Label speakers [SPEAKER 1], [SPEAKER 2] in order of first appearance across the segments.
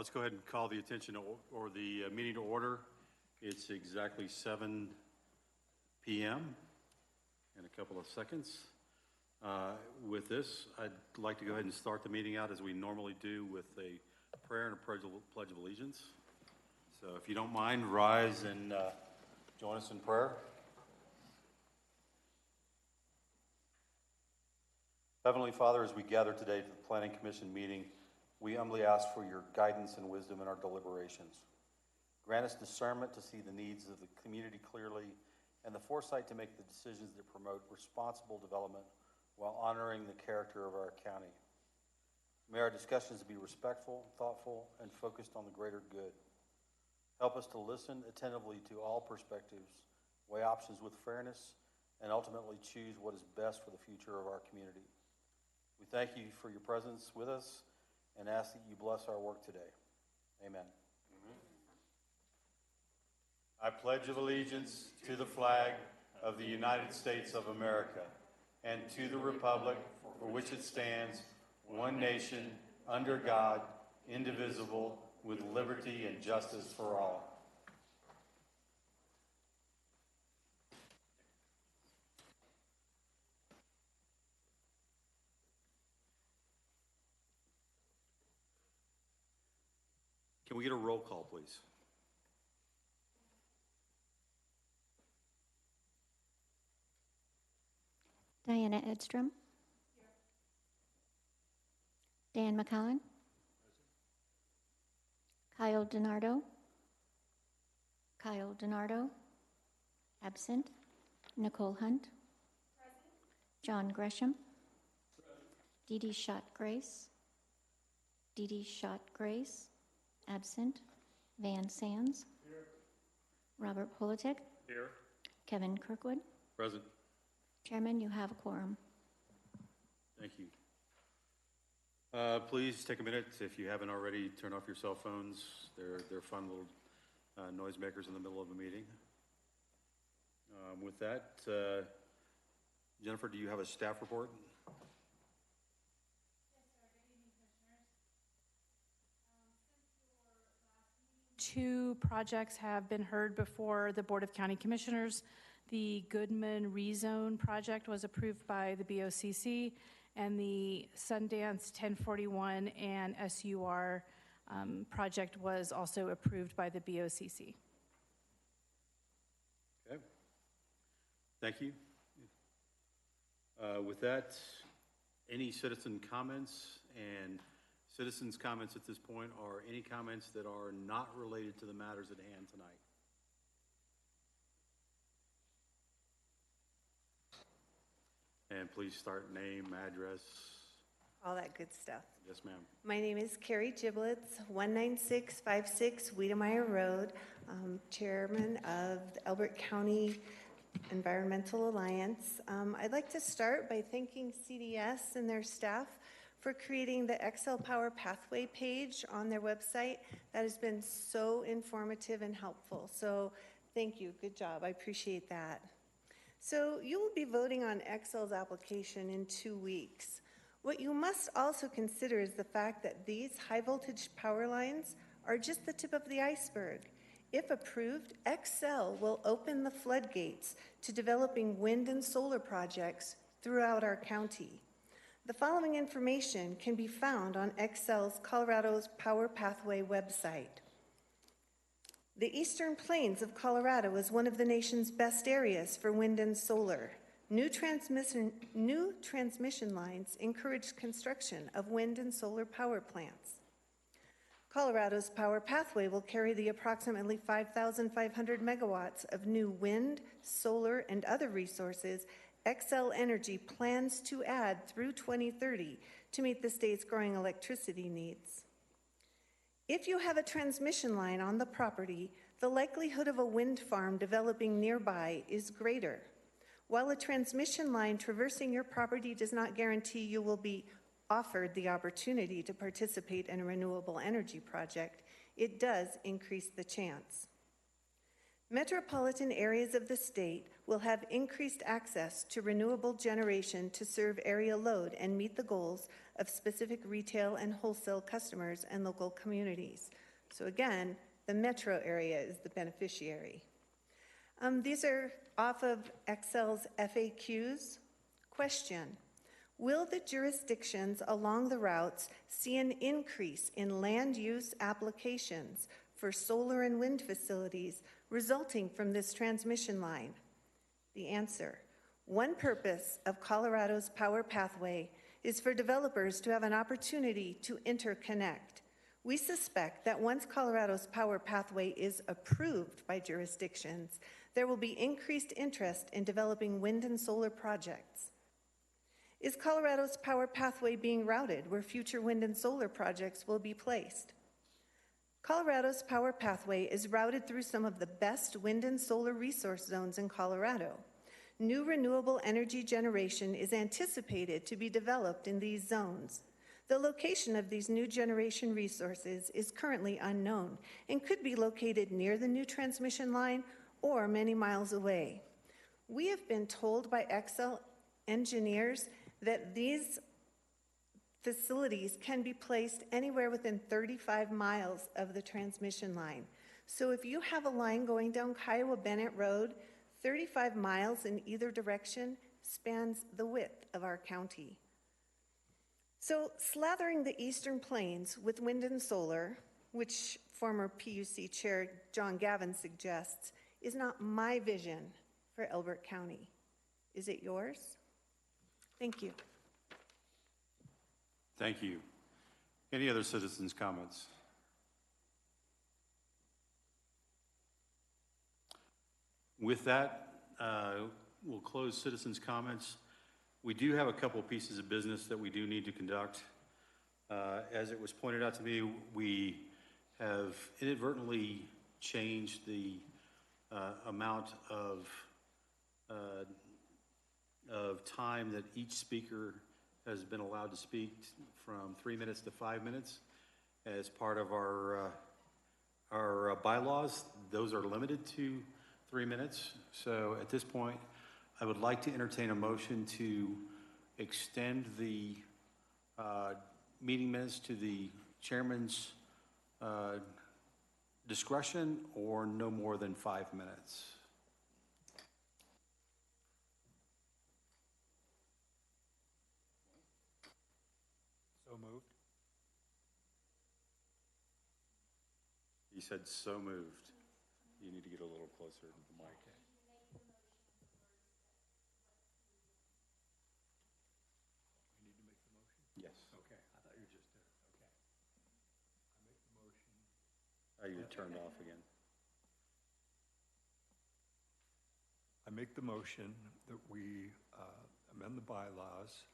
[SPEAKER 1] Let's go ahead and call the attention or the meeting to order. It's exactly 7 p.m. in a couple of seconds. With this, I'd like to go ahead and start the meeting out as we normally do with a prayer and a pledge of allegiance. So if you don't mind, rise and join us in prayer. Heavenly Father, as we gather today to the Planning Commission meeting, we humbly ask for your guidance and wisdom in our deliberations. Grant us discernment to see the needs of the community clearly and the foresight to make the decisions that promote responsible development while honoring the character of our county. May our discussions be respectful, thoughtful, and focused on the greater good. Help us to listen attentively to all perspectives, weigh options with fairness, and ultimately choose what is best for the future of our community. We thank you for your presence with us and ask that you bless our work today. Amen. I pledge allegiance to the flag of the United States of America and to the republic for which it stands, one nation, under God, indivisible, with liberty and justice for all. Can we get a roll call, please?
[SPEAKER 2] Diana Edstrom. Dan McCollin. Kyle DiNardo. Kyle DiNardo. Absent. Nicole Hunt. Present. John Gresham. Present. Dee Dee Schott Grace. Dee Dee Schott Grace. Absent. Van Sands. Here. Robert Politik.
[SPEAKER 1] Here.
[SPEAKER 2] Kevin Kirkwood.
[SPEAKER 1] Present.
[SPEAKER 2] Chairman, you have a quorum.
[SPEAKER 1] Thank you. Please take a minute, if you haven't already, turn off your cell phones. They're fun little noisemakers in the middle of a meeting. With that, Jennifer, do you have a staff report?
[SPEAKER 3] Yes, sir. Good evening, Commissioners. Since your last meeting, 2 projects have been heard before the Board of County Commissioners. The Goodman Rezone project was approved by the BOCC, and the Sundance 1041 and SUR project was also approved by the BOCC.
[SPEAKER 1] Okay. Thank you. With that, any citizen comments? And citizens' comments at this point are any comments that are not related to the matters at hand tonight. And please start name, address.
[SPEAKER 4] All that good stuff.
[SPEAKER 1] Yes, ma'am.
[SPEAKER 4] My name is Carrie Giblets, 19656 Wiedemeyer Road, Chairman of the Elbert County Environmental Alliance. I'd like to start by thanking CDS and their staff for creating the Excel Power Pathway page on their website. That has been so informative and helpful. So thank you. Good job. I appreciate that. So you will be voting on Excel's application in 2 weeks. What you must also consider is the fact that these high voltage power lines are just the tip of the iceberg. If approved, Excel will open the floodgates to developing wind and solar projects throughout our county. The following information can be found on Excel's Colorado's Power Pathway website. The Eastern Plains of Colorado is one of the nation's best areas for wind and solar. New transmission lines encourage construction of wind and solar power plants. Colorodo's Power Pathway will carry the approximately 5,500 megawatts of new wind, solar, and other resources Xcel Energy plans to add through 2030 to meet the state's growing electricity needs. If you have a transmission line on the property, the likelihood of a wind farm developing nearby is greater. While a transmission line traversing your property does not guarantee you will be offered the opportunity to participate in a renewable energy project, it does increase the chance. Metropolitan areas of the state will have increased access to renewable generation to serve area load and meet the goals of specific retail and wholesale customers and local communities. So again, the metro area is the beneficiary. These are off of Excel's FAQs. Question: will the jurisdictions along the routes see an increase in land use applications for solar and wind facilities resulting from this transmission line? The answer: one purpose of Colorado's Power Pathway is for developers to have an opportunity to interconnect. We suspect that once Colorado's Power Pathway is approved by jurisdictions, there will be increased interest in developing wind and solar projects. Is Colorado's Power Pathway being routed where future wind and solar projects will be placed? Colorado's Power Pathway is routed through some of the best wind and solar resource zones in Colorado. New renewable energy generation is anticipated to be developed in these zones. The location of these new generation resources is currently unknown and could be located near the new transmission line or many miles away. We have been told by Excel engineers that these facilities can be placed anywhere within 35 miles of the transmission line. So if you have a line going down Kiowa Bennett Road, 35 miles in either direction spans the width of our county. So slathering the Eastern Plains with wind and solar, which former PUC Chair John Gavin suggests, is not my vision for Elbert County. Is it yours? Thank you.
[SPEAKER 1] Thank you. Any other citizens' comments? With that, we'll close citizens' comments. We do have a couple pieces of business that we do need to conduct. As it was pointed out to me, we have inadvertently changed the amount of time that each speaker has been allowed to speak from 3 minutes to 5 minutes. As part of our bylaws, those are limited to 3 minutes. So at this point, I would like to entertain a motion to extend the meeting minutes to the chairman's discretion, or no more than 5 minutes.
[SPEAKER 5] So moved.
[SPEAKER 1] You said so moved. You need to get a little closer to the mic.
[SPEAKER 5] We need to make the motion?
[SPEAKER 1] Yes.
[SPEAKER 5] Okay, I thought you just did it. Okay. I make the motion.
[SPEAKER 1] You turned off again.
[SPEAKER 5] I make the motion that we amend the bylaws.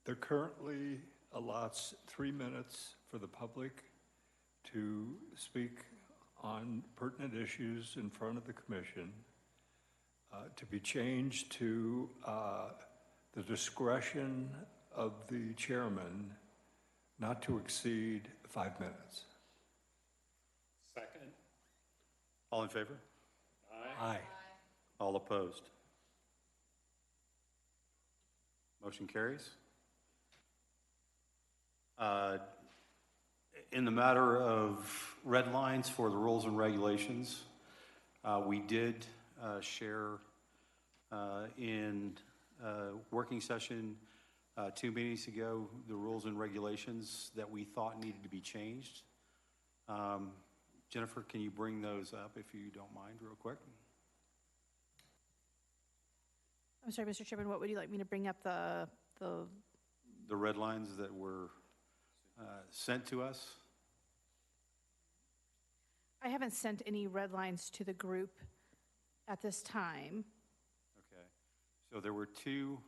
[SPEAKER 5] There currently allots 3 minutes for the public to speak on pertinent issues in front of the commission, to be changed to the discretion of the chairman not to exceed 5 minutes.
[SPEAKER 6] Second.
[SPEAKER 1] All in favor?
[SPEAKER 5] Aye.
[SPEAKER 1] All opposed? Motion carries. In the matter of red lines for the rules and regulations, we did share in working session 2 meetings ago the rules and regulations that we thought needed to be changed. Jennifer, can you bring those up if you don't mind real quick?
[SPEAKER 3] I'm sorry, Mr. Chairman, what would you like me to bring up the
[SPEAKER 1] red lines that were sent to us?
[SPEAKER 3] I haven't sent any red lines to the group at this time.
[SPEAKER 1] Okay. So there were 2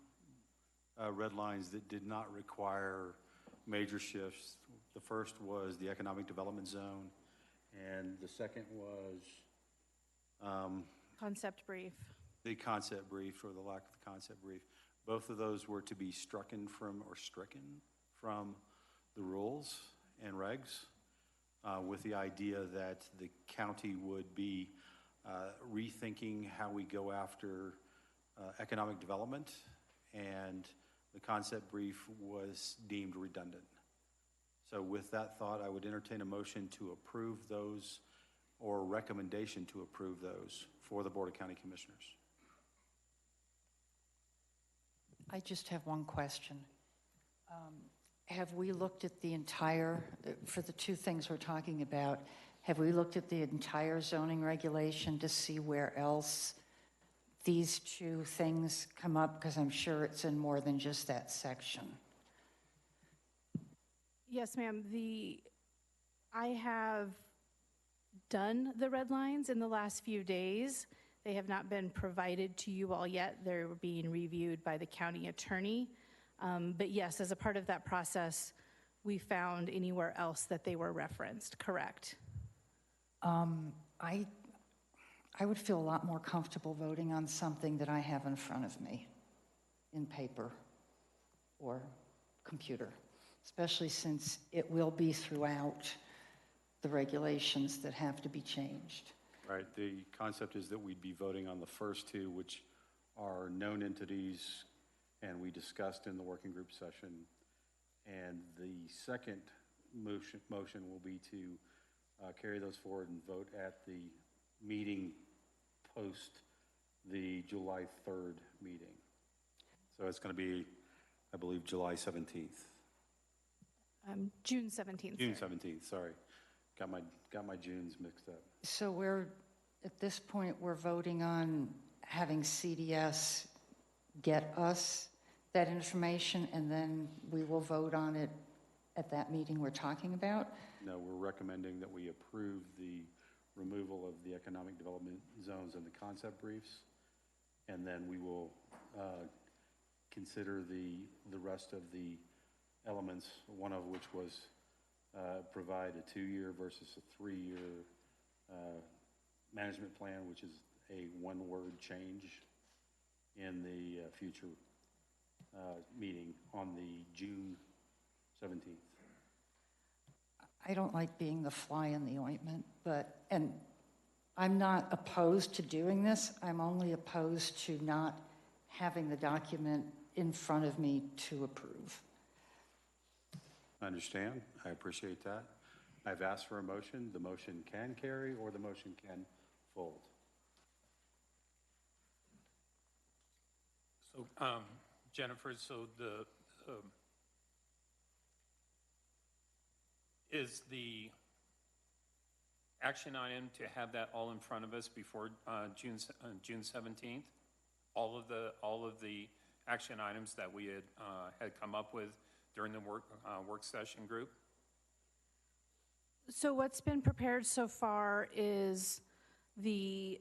[SPEAKER 1] red lines that did not require major shifts. The first was the economic development zone, and the second was
[SPEAKER 3] Concept brief.
[SPEAKER 1] the concept brief, or the lack of the concept brief. Both of those were to be stricken from the rules and regs, with the idea that the county would be rethinking how we go after economic development, and the concept brief was deemed redundant. So with that thought, I would entertain a motion to approve those, or recommendation to approve those for the Board of County Commissioners.
[SPEAKER 6] I just have one question. Have we looked at the entire, for the two things we're talking about, have we looked at the entire zoning regulation to see where else these two things come up? Because I'm sure it's in more than just that section.
[SPEAKER 3] Yes, ma'am. I have done the red lines in the last few days. They have not been provided to you all yet. They're being reviewed by the county attorney. But yes, as a part of that process, we found anywhere else that they were referenced, correct?
[SPEAKER 6] I would feel a lot more comfortable voting on something that I have in front of me in paper or computer, especially since it will be throughout the regulations that have to be changed.
[SPEAKER 1] Right, the concept is that we'd be voting on the first two, which are known entities, and we discussed in the working group session. And the second motion will be to carry those forward and vote at the meeting post the July 3rd meeting. So it's going to be, I believe, July 17th.
[SPEAKER 3] June 17th.
[SPEAKER 1] June
[SPEAKER 3] sir.
[SPEAKER 1] 17th, sorry. Got my Junes mixed up.
[SPEAKER 6] So at this point, we're voting on having CDS get us that information, and then we will vote on it at that meeting we're talking about?
[SPEAKER 1] No, we're recommending that we approve the removal of the economic development zones and the concept briefs, and then we will consider the rest of the elements, one of which was provide a 2-year versus a 3-year management plan, which is a one-word change in the future meeting on the June 17th.
[SPEAKER 6] I don't like being the fly in the ointment, and I'm not opposed to doing this. I'm only opposed to not having the document in front of me to approve.
[SPEAKER 1] I understand. I appreciate that. I've asked for a motion. The motion can carry or the motion can fold.
[SPEAKER 7] So, Jennifer, so is the action item to have that all in front of us before June 17th? All of the action items that we had come up with during the work session group?
[SPEAKER 3] So what's been prepared so far is the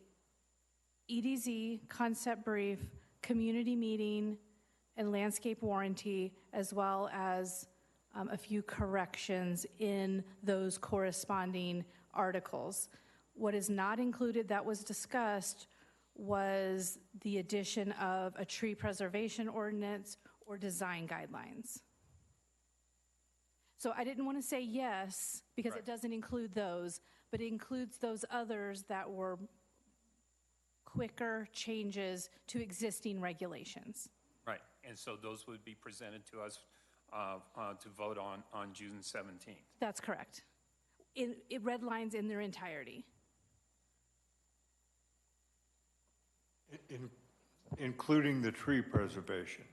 [SPEAKER 3] EDZ concept brief, community meeting, and landscape warranty, as well as a few corrections in those corresponding articles. What is not included that was discussed was the addition of a tree preservation ordinance or design guidelines. So I didn't want to say yes, because it doesn't include those, but it includes those others that were quicker changes to existing regulations.
[SPEAKER 7] Right, and so those would be presented to us to vote on June 17th.
[SPEAKER 3] That's correct. It red lines in their entirety.
[SPEAKER 5] Including the tree preservation.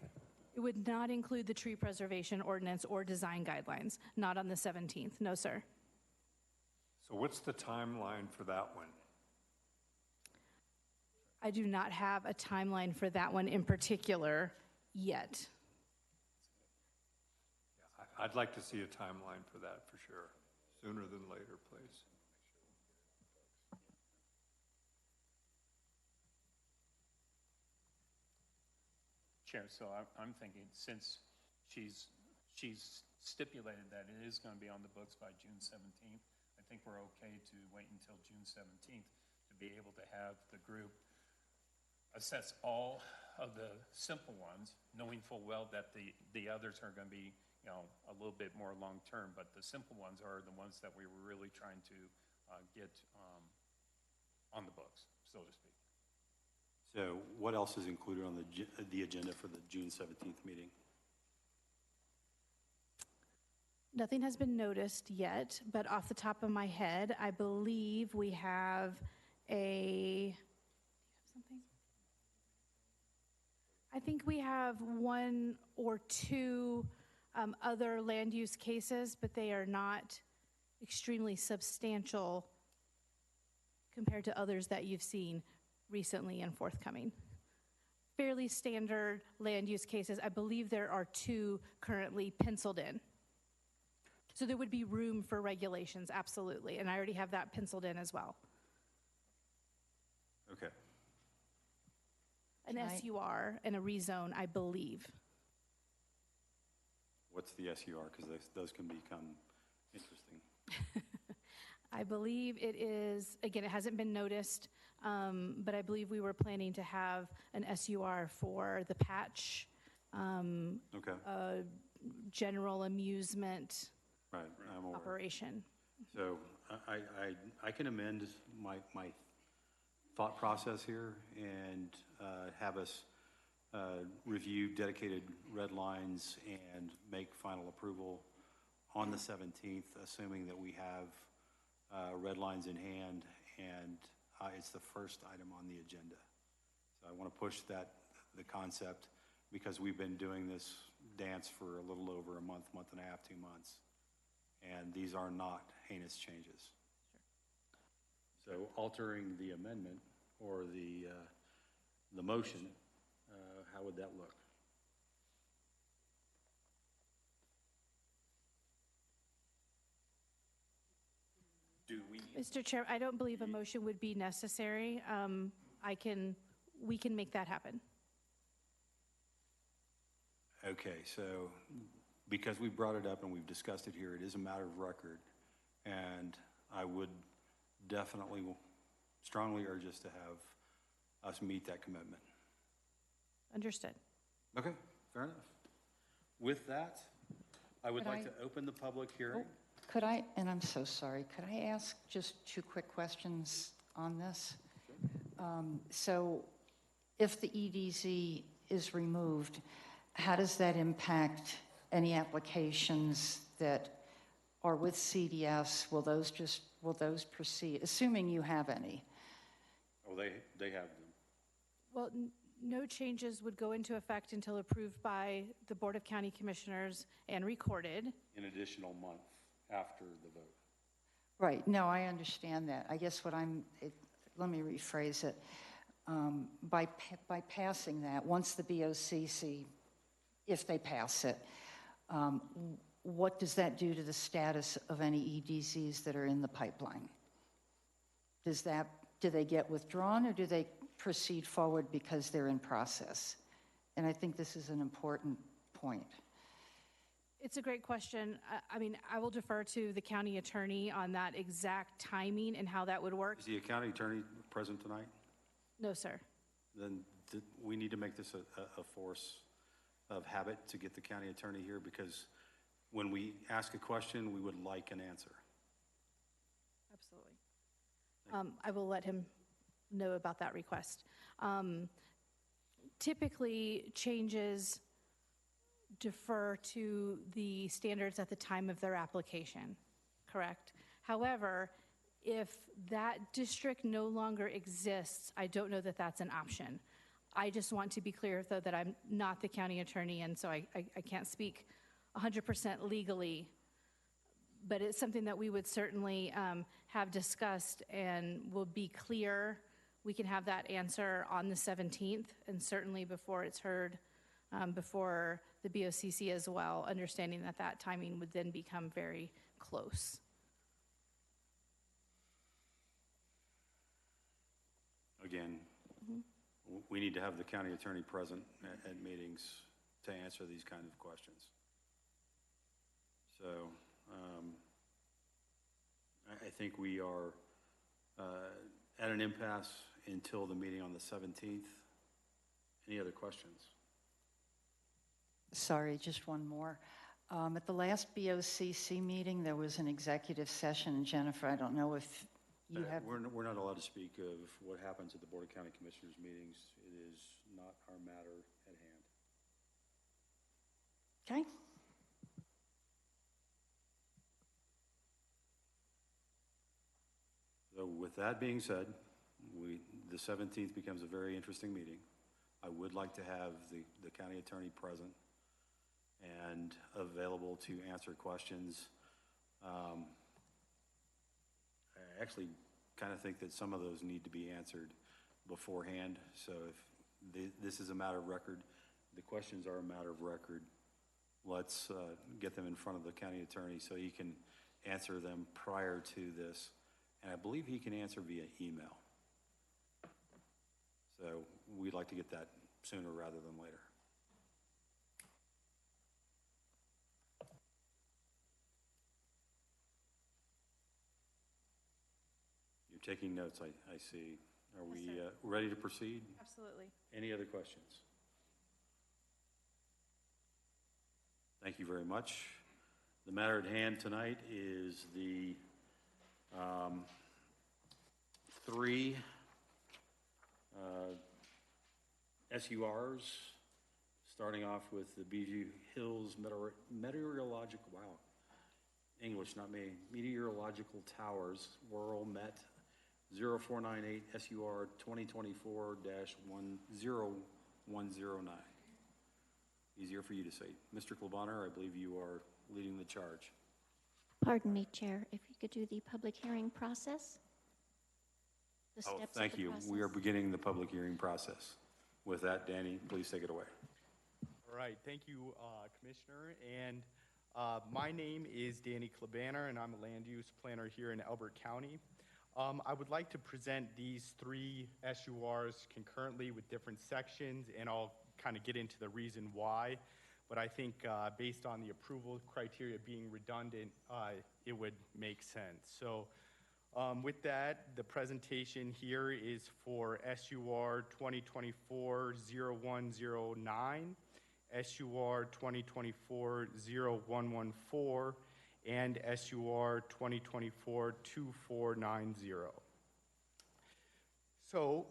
[SPEAKER 3] It would not include the tree preservation ordinance or design guidelines, not on the 17th, no, sir.
[SPEAKER 5] So what's the timeline for that one?
[SPEAKER 3] I do not have a timeline for that one in particular yet.
[SPEAKER 5] I'd like to see a timeline for that for sure, sooner than later, please.
[SPEAKER 7] Chair, so I'm thinking, since she's stipulated that it is going to be on the books by June 17th, I think we're okay to wait until June 17th to be able to have the group assess all of the simple ones, knowing full well that the others are going to be, a little bit more long-term, but the simple ones are the ones that we were really trying to get on the books. so to speak.
[SPEAKER 1] So what else is included on the agenda for the June 17th meeting?
[SPEAKER 3] Nothing has been noticed yet, but off the top of my head, I believe we have a, something? I think we have one or two other land use cases, but they are not extremely substantial compared to others that you've seen recently and forthcoming. Fairly standard land use cases. I believe there are two currently penciled in. So there would be room for regulations, absolutely. And I already have that penciled in as well.
[SPEAKER 1] Okay.
[SPEAKER 3] An
[SPEAKER 6] Can I-
[SPEAKER 3] SUR and a rezone, I believe.
[SPEAKER 1] What's the SUR? Because those can become interesting.
[SPEAKER 3] I believe it is, again, it hasn't been noticed, but I believe we were planning to have an SUR for the patch,
[SPEAKER 1] Okay,
[SPEAKER 3] general amusement
[SPEAKER 1] right, I'm aware.
[SPEAKER 3] operation.
[SPEAKER 1] So I can amend my thought process here and have us review dedicated red lines and make final approval on the 17th, assuming that we have red lines in hand, and it's the first item on the agenda. So I want to push the concept, because we've been doing this dance for a little over a month, month and a half, 2 months, and these are not heinous changes. So altering the amendment or the motion, how would that look?
[SPEAKER 7] Do we need
[SPEAKER 3] Mr. Chair, I don't believe a motion would be necessary. We can make that happen.
[SPEAKER 1] Okay, so because we brought it up and we've discussed it here, it is a matter of record, and I would definitely strongly urge us to have us meet that commitment.
[SPEAKER 3] Understood.
[SPEAKER 1] Okay, fair enough. With that, I would
[SPEAKER 6] Could
[SPEAKER 1] like
[SPEAKER 6] I-
[SPEAKER 1] to open the public hearing.
[SPEAKER 6] Could I, and I'm so sorry, could I ask just two quick questions on this? So if the EDZ is removed, how does that impact any applications that are with CDS? Will those proceed, assuming you have any?
[SPEAKER 1] Oh, they have them.
[SPEAKER 3] Well, no changes would go into effect until approved by the Board of County Commissioners and recorded.
[SPEAKER 1] An additional month after the vote.
[SPEAKER 6] Right, no, I understand that. I guess let me rephrase it. By passing that, once the BOCC, if they pass it, what does that do to the status of any EDCs that are in the pipeline? Do they get withdrawn, or do they proceed forward because they're in process? And I think this is an important point.
[SPEAKER 3] It's a great question. I mean, I will defer to the county attorney on that exact timing and how that would work.
[SPEAKER 1] Is the county attorney present tonight?
[SPEAKER 3] No, sir.
[SPEAKER 1] Then we need to make this a force of habit to get the county attorney here, because when we ask a question, we would like an answer.
[SPEAKER 3] Absolutely. I will let him know about that request. Typically, changes defer to the standards at the time of their application, correct? However, if that district no longer exists, I don't know that that's an option. I just want to be clear, though, that I'm not the county attorney, and so I can't speak 100% legally, but it's something that we would certainly have discussed and will be clear. We can have that answer on the 17th, and certainly before it's heard before the BOCC as well, understanding that that timing would then become very close.
[SPEAKER 1] Again, we need to have the county attorney present at meetings to answer these kind of questions. So I think we are at an impasse until the meeting on the 17th. Any other questions?
[SPEAKER 6] Sorry, just one more. At the last BOCC meeting, there was an executive session. Jennifer, I don't know if You have,
[SPEAKER 1] We're not allowed to speak of what happens at the Board of County Commissioners meetings. It is not our matter at hand.
[SPEAKER 6] okay?
[SPEAKER 1] So with that being said, the 17th becomes a very interesting meeting. I would like to have the county attorney present and available to answer questions. I actually kind of think that some of those need to be answered beforehand. So if this is a matter of record, the questions are a matter of record, let's get them in front of the county attorney so he can answer them prior to this. And I believe he can answer via email. So we'd like to get that sooner rather than later. You're taking notes, I see. Are
[SPEAKER 3] Yes,
[SPEAKER 1] we
[SPEAKER 3] sir.
[SPEAKER 1] ready to proceed?
[SPEAKER 3] Absolutely.
[SPEAKER 1] Any other questions? Thank you very much. The matter at hand tonight is the three SURs, starting off with the Bijou Hills Meteorological, wow, English, not me, Meteorological Towers, Rural Met 0498 SUR 2024-10109. Easier for you to say. Mr. Klebanner, I believe you are leading the charge.
[SPEAKER 2] Pardon me, Chair, if you could do the public hearing process? The steps of
[SPEAKER 1] Thank
[SPEAKER 2] the
[SPEAKER 1] you.
[SPEAKER 2] process.
[SPEAKER 1] We are beginning the public hearing process. With that, Danny, please take it away.
[SPEAKER 8] All right, thank you, Commissioner. And my name is Danny Klebanner, and I'm a land use planner here in Elbert County. I would like to present these three SURs concurrently with different sections, and I'll kind of get into the reason why. But I think based on the approval criteria being redundant, it would make sense. So with that, the presentation here is for SUR 2024-0109, SUR 2024-0114, and SUR 2024-2490. So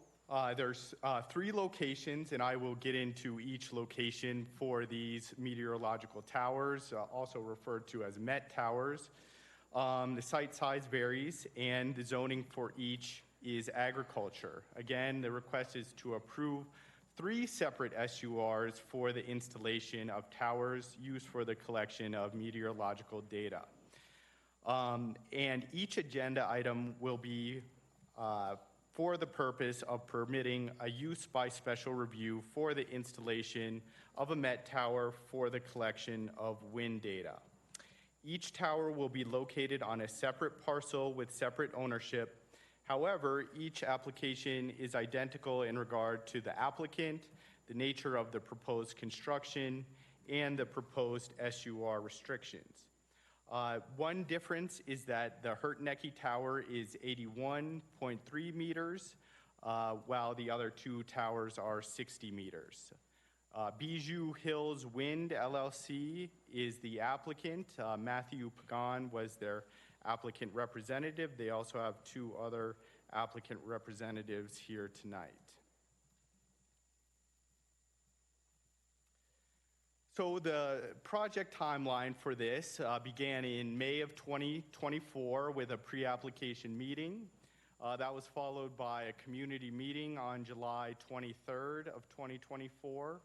[SPEAKER 8] there's three locations, and I will get into each location for these meteorological towers, also referred to as MET towers. The site size varies, and the zoning for each is agriculture. Again, the request is to approve three separate SURs for the installation of towers used for the collection of meteorological data. And each agenda item will be for the purpose of permitting a use by special review for the installation of a MET tower for the collection of wind data. Each tower will be located on a separate parcel with separate ownership. However, each application is identical in regard to the applicant, the nature of the proposed construction, and the proposed SUR restrictions. One difference is that the Hertnecke Tower is 81.3 meters, while the other two towers are 60 meters. Bijou Hills Wind LLC is the applicant. Matthew Pagan was their applicant representative. They also have two other applicant representatives here tonight. So the project timeline for this began in May of 2024 with a pre-application meeting. That was followed by a community meeting on July 23rd of 2024.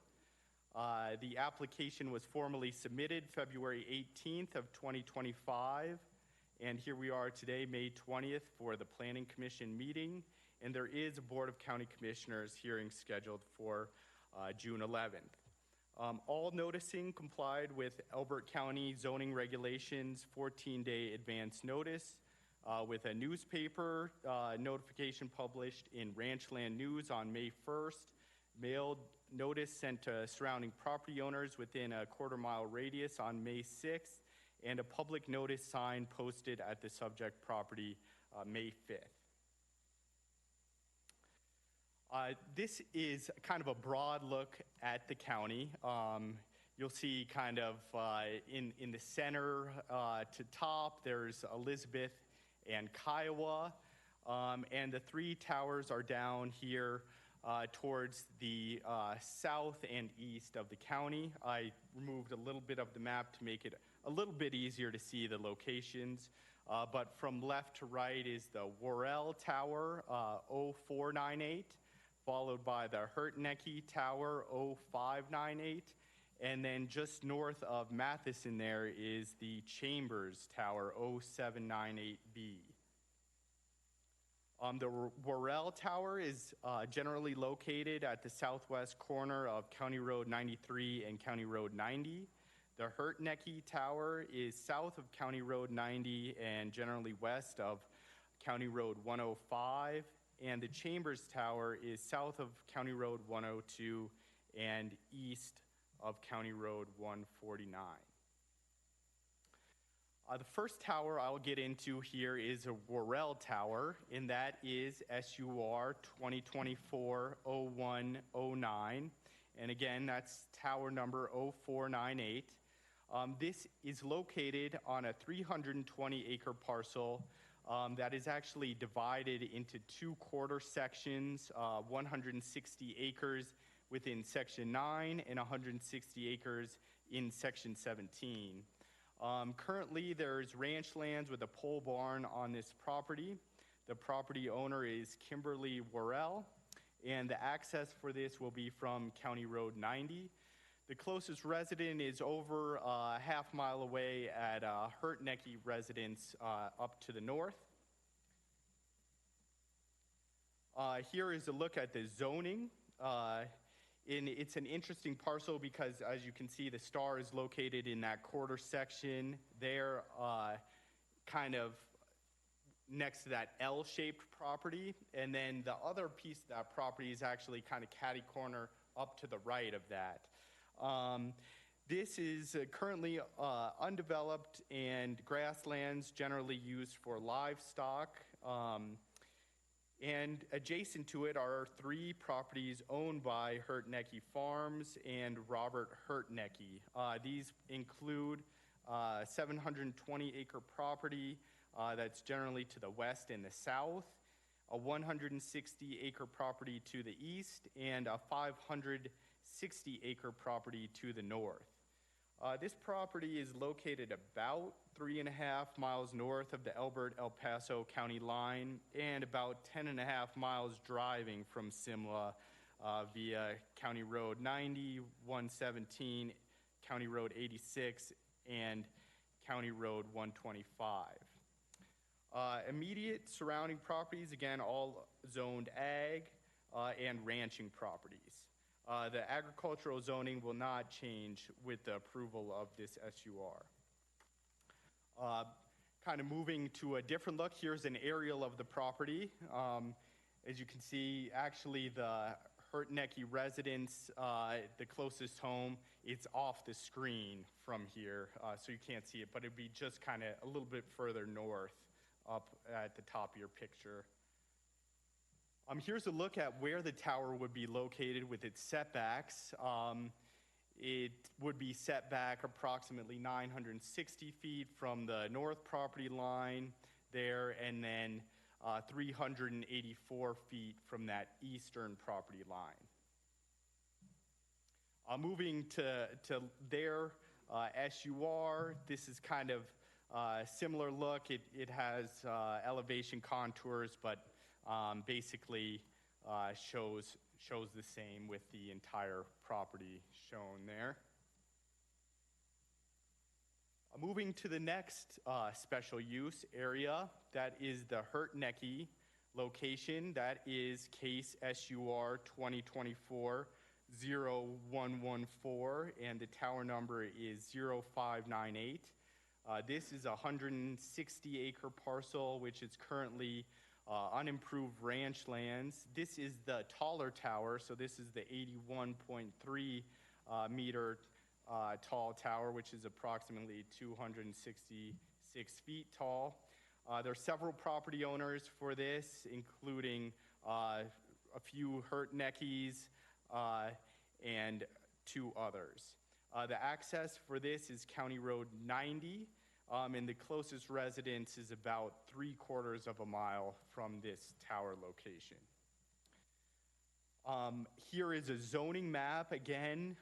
[SPEAKER 8] The application was formally submitted February 18th of 2025. And here we are today, May 20th, for the Planning Commission meeting. And there is a Board of County Commissioners hearing scheduled for June 11th. All noticing complied with Elbert County zoning regulations, 14-day advance notice, with a newspaper notification published in Ranchland News on May 1st, mailed notice sent to surrounding property owners within a quarter-mile radius on May 6th, and a public notice sign posted at the subject property May 5th. This is kind of a broad look at the county. You'll see kind of in the center to top, there's Elizabeth and Kiowa. And the 3 towers are down here towards the south and east of the county. I removed a little bit of the map to make it a little bit easier to see the locations. But from left to right is the Worrell Tower, 0498, followed by the Hurtnecke Tower, 0598, and then just north of Matheson there is the Chambers Tower, 0798B. The Worrell Tower is generally located at the southwest corner of County Road 93 and County Road 90. The Hurtnecke Tower is south of County Road 90 and generally west of County Road 105. And the Chambers Tower is south of County Road 102 and east of County Road 149. The first tower I'll get into here is a Worrell Tower, and that is SUR 2024-0109. And again, that's tower number 0498. This is located on a 320-acre parcel that is actually divided into 2 quarter sections, 160 acres within Section 9 and 160 acres in Section 17. Currently, there's ranch lands with a pole barn on this property. The property owner is Kimberly Worrell, and the access for this will be from County Road 90. The closest resident is over a half-mile away at Hurtnecke residence up to the north. Here is a look at the zoning. It's an interesting parcel because, as you can see, the star is located in that quarter section there, kind of next to that L-shaped property. And then the other piece of that property is actually kind of catty-corner up to the right of that. This is currently undeveloped and grasslands generally used for livestock. And adjacent to it are 3 properties owned by Hurtnecke Farms and Robert Hurtnecke. These include 720-acre property that's generally to the west and the south, a 160-acre property to the east, and a 560-acre property to the north. This property is located about 3.5 miles north of the Elbert-El Paso County line and about 10.5 miles driving from Simla via County Road 90, 117, County Road 86, and County Road 125. Immediate surrounding properties, again, all zoned ag and ranching properties. The agricultural zoning will not change with the approval of this SUR. Kind of moving to a different look, here's an aerial of the property. As you can see, actually the Hurtnecke residence, the closest home, it's off the screen from here, so you can't see it, but it'd be just kind of a little bit further north up at the top of your picture. Here's a look at where the tower would be located with its setbacks. It would be set back approximately 960 feet from the north property line there, and then 384 feet from that eastern property line. Moving to their SUR, this is kind of a similar look. It has elevation contours, but basically shows the same with the entire property shown there. Moving to the next special use area, that is the Hurtnecke location. That is case SUR 2024-0114, and the tower number is 0598. This is a 160-acre parcel, which is currently unimproved ranch lands. This is the taller tower, so this is the 81.3 meter tall tower, which is approximately 266 feet tall. There are several property owners for this, including a few Hurtneckes and 2 others. The access for this is County Road 90. and the closest residence is about 3/4 of a mile from this tower location. Here is a zoning map, again,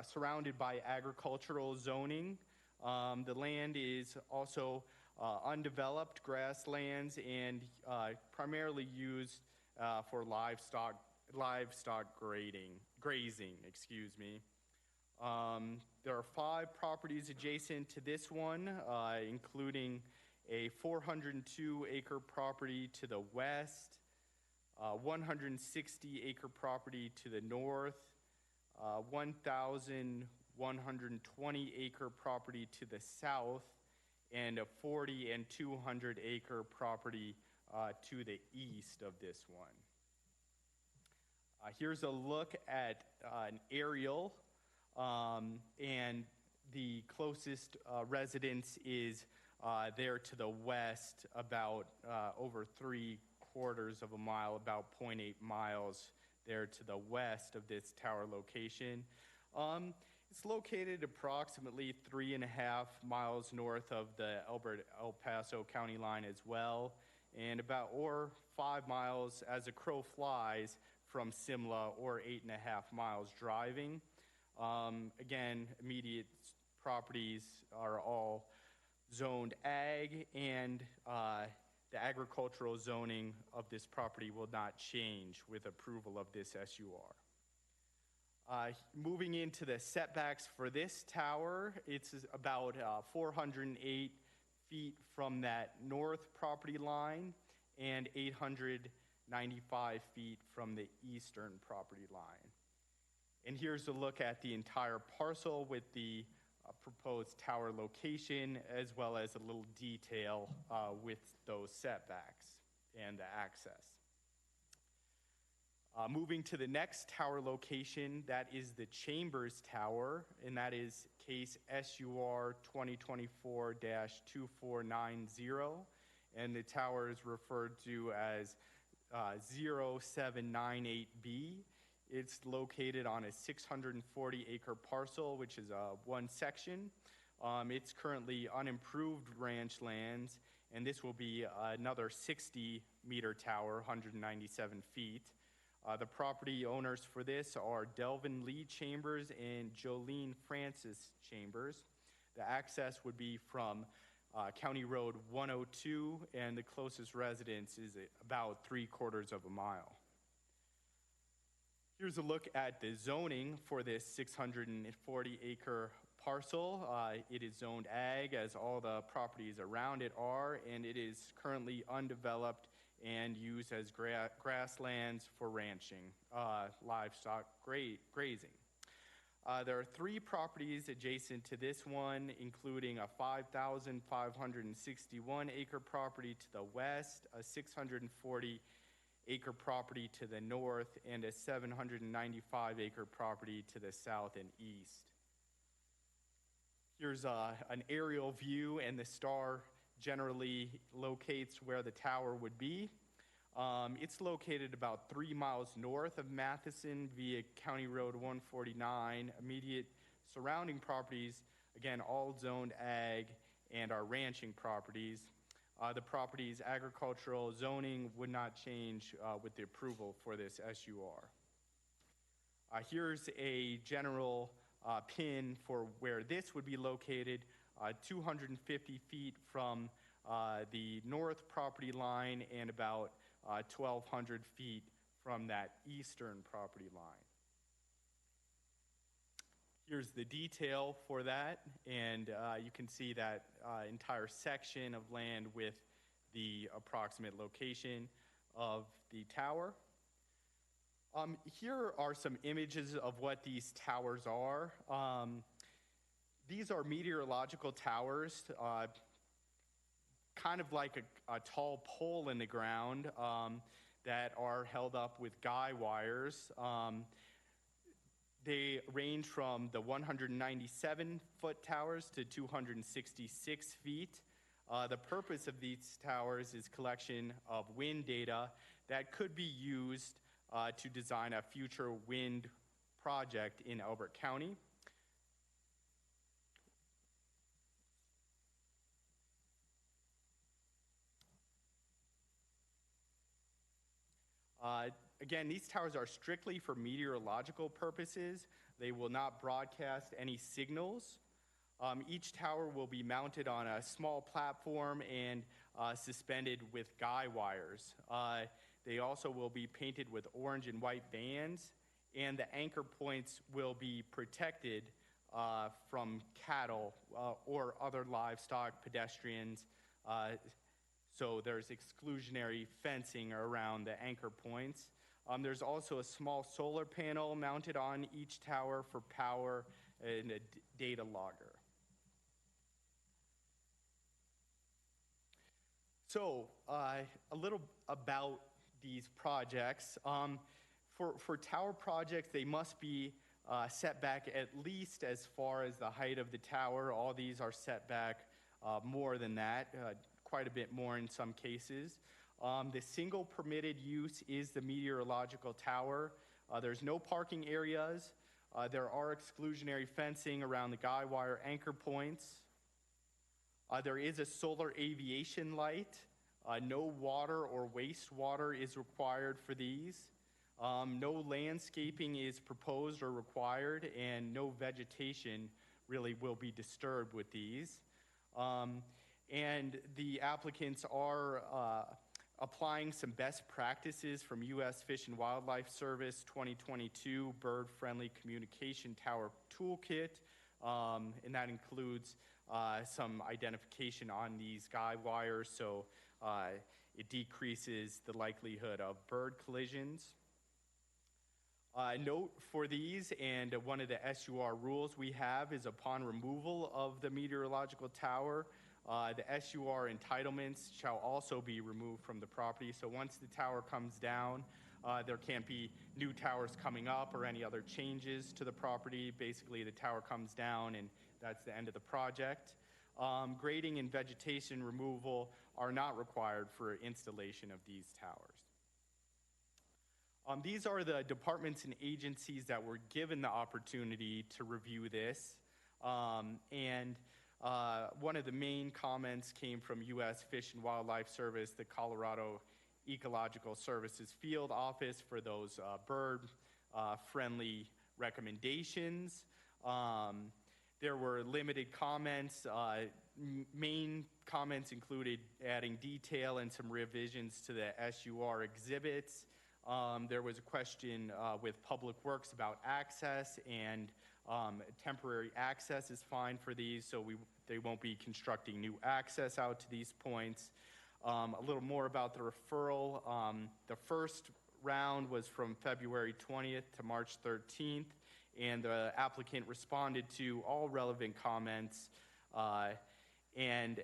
[SPEAKER 8] surrounded by agricultural zoning. The land is also undeveloped grasslands and primarily used for livestock grazing, excuse me. There are 5 properties adjacent to this one, including a 402-acre property to the west, 160-acre property to the north, 1,120-acre property to the south, and a 40 and 200-acre property to the east of this one. Here's a look at an aerial, and the closest residence is there to the west, about over 3/4 of a mile, about 0.8 miles there to the west of this tower location. It's located approximately 3.5 miles north of the Elbert-El Paso county line as well, and about 5 miles as a crow flies from Simla, or 8.5 miles driving. Again, immediate properties are all zoned ag, and the agricultural zoning of this property will not change with approval of this SUR. Moving into the setbacks for this tower, it's about 408 feet from that north property line and 895 feet from the eastern property line. And here's a look at the entire parcel with the proposed tower location, as well as a little detail with those setbacks and the access. Moving to the next tower location, that is the Chambers Tower, and that is case SUR 2024-2490, and the tower is referred to as 0798B. It's located on a 640-acre parcel, which is one section. It's currently unimproved ranch lands, and this will be another 60-meter tower, 197 feet. The property owners for this are Delvin Lee Chambers and Jolene Francis Chambers. The access would be from County Road 102, and the closest residence is about 3/4 of a mile. Here's a look at the zoning for this 640-acre parcel. It is zoned ag, as all the properties around it are, and it is currently undeveloped and used as grasslands for ranching, livestock grazing. There are 3 properties adjacent to this one, including a 5,561-acre property to the west, a 640-acre property to the north, and a 795-acre property to the south and east. Here's an aerial view, and the star generally locates where the tower would be. It's located about 3 miles north of Matheson via County Road 149. Immediate surrounding properties, again, all zoned ag and are ranching properties. The property's agricultural zoning would not change with the approval for this SUR. Here's a general pin for where this would be located, 250 feet from the north property line and about 1,200 feet from that eastern property line. Here's the detail for that, and you can see that entire section of land with the approximate location of the tower. Here are some images of what these towers are. These are meteorological towers, kind of like a tall pole in the ground that are held up with guy wires. They range from the 197-foot towers to 266 feet. The purpose of these towers is collection of wind data that could be used to design a future wind project in Elbert County. Again, these towers are strictly for meteorological purposes. They will not broadcast any signals. Each tower will be mounted on a small platform and suspended with guy wires. They also will be painted with orange and white bands, and the anchor points will be protected from cattle or other livestock, pedestrians. So there's exclusionary fencing around the anchor points. There's also a small solar panel mounted on each tower for power and a data logger. So a little about these projects. For tower projects, they must be set back at least as far as the height of the tower. All these are set back more than that, quite a bit more in some cases. The single permitted use is the meteorological tower. There's no parking areas. There are exclusionary fencing around the guy wire anchor points. There is a solar aviation light. No water or wastewater is required for these. No landscaping is proposed or required, and no vegetation really will be disturbed with these. And the applicants are applying some best practices from U.S. Fish and Wildlife Service 2022 Bird Friendly Communication Tower Toolkit, and that includes some identification on these guy wires, so it decreases the likelihood of bird collisions. Note for these, and one of the SUR rules we have is upon removal of the meteorological tower, the SUR entitlements shall also be removed from the property. So once the tower comes down, there can't be new towers coming up or any other changes to the property. Basically, the tower comes down and that's the end of the project. Grading and vegetation removal are not required for installation of these towers. These are the departments and agencies that were given the opportunity to review this. One of the main comments came from U.S. Fish and Wildlife Service, the Colorado Ecological Services Field Office, for those bird-friendly recommendations. There were limited comments. Main comments included adding detail and some revisions to the SUR exhibits. There was a question with Public Works about access, and temporary access is fine for these, so they won't be constructing new access out to these points. A little more about the referral. The first round was from February 20th to March 13th, and the applicant responded to all relevant comments. And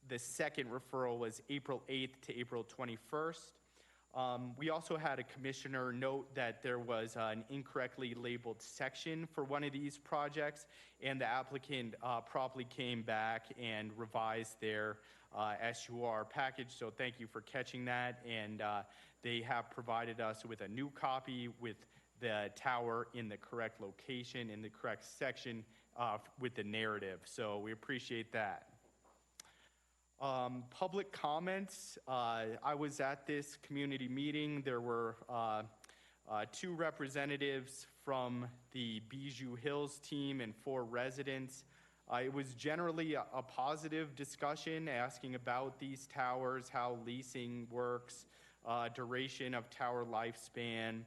[SPEAKER 8] the second referral was April 8th to April 21st. We also had a commissioner note that there was an incorrectly labeled section for one of these projects, and the applicant promptly came back and revised their SUR package, so thank you for catching that. And they have provided us with a new copy with the tower in the correct location, in the correct section with the narrative, so we appreciate that. Public comments. I was at this community meeting. There were two representatives from the Bijou Hills team and 4 residents. It was generally a positive discussion, asking about these towers, how leasing works, duration of tower lifespan,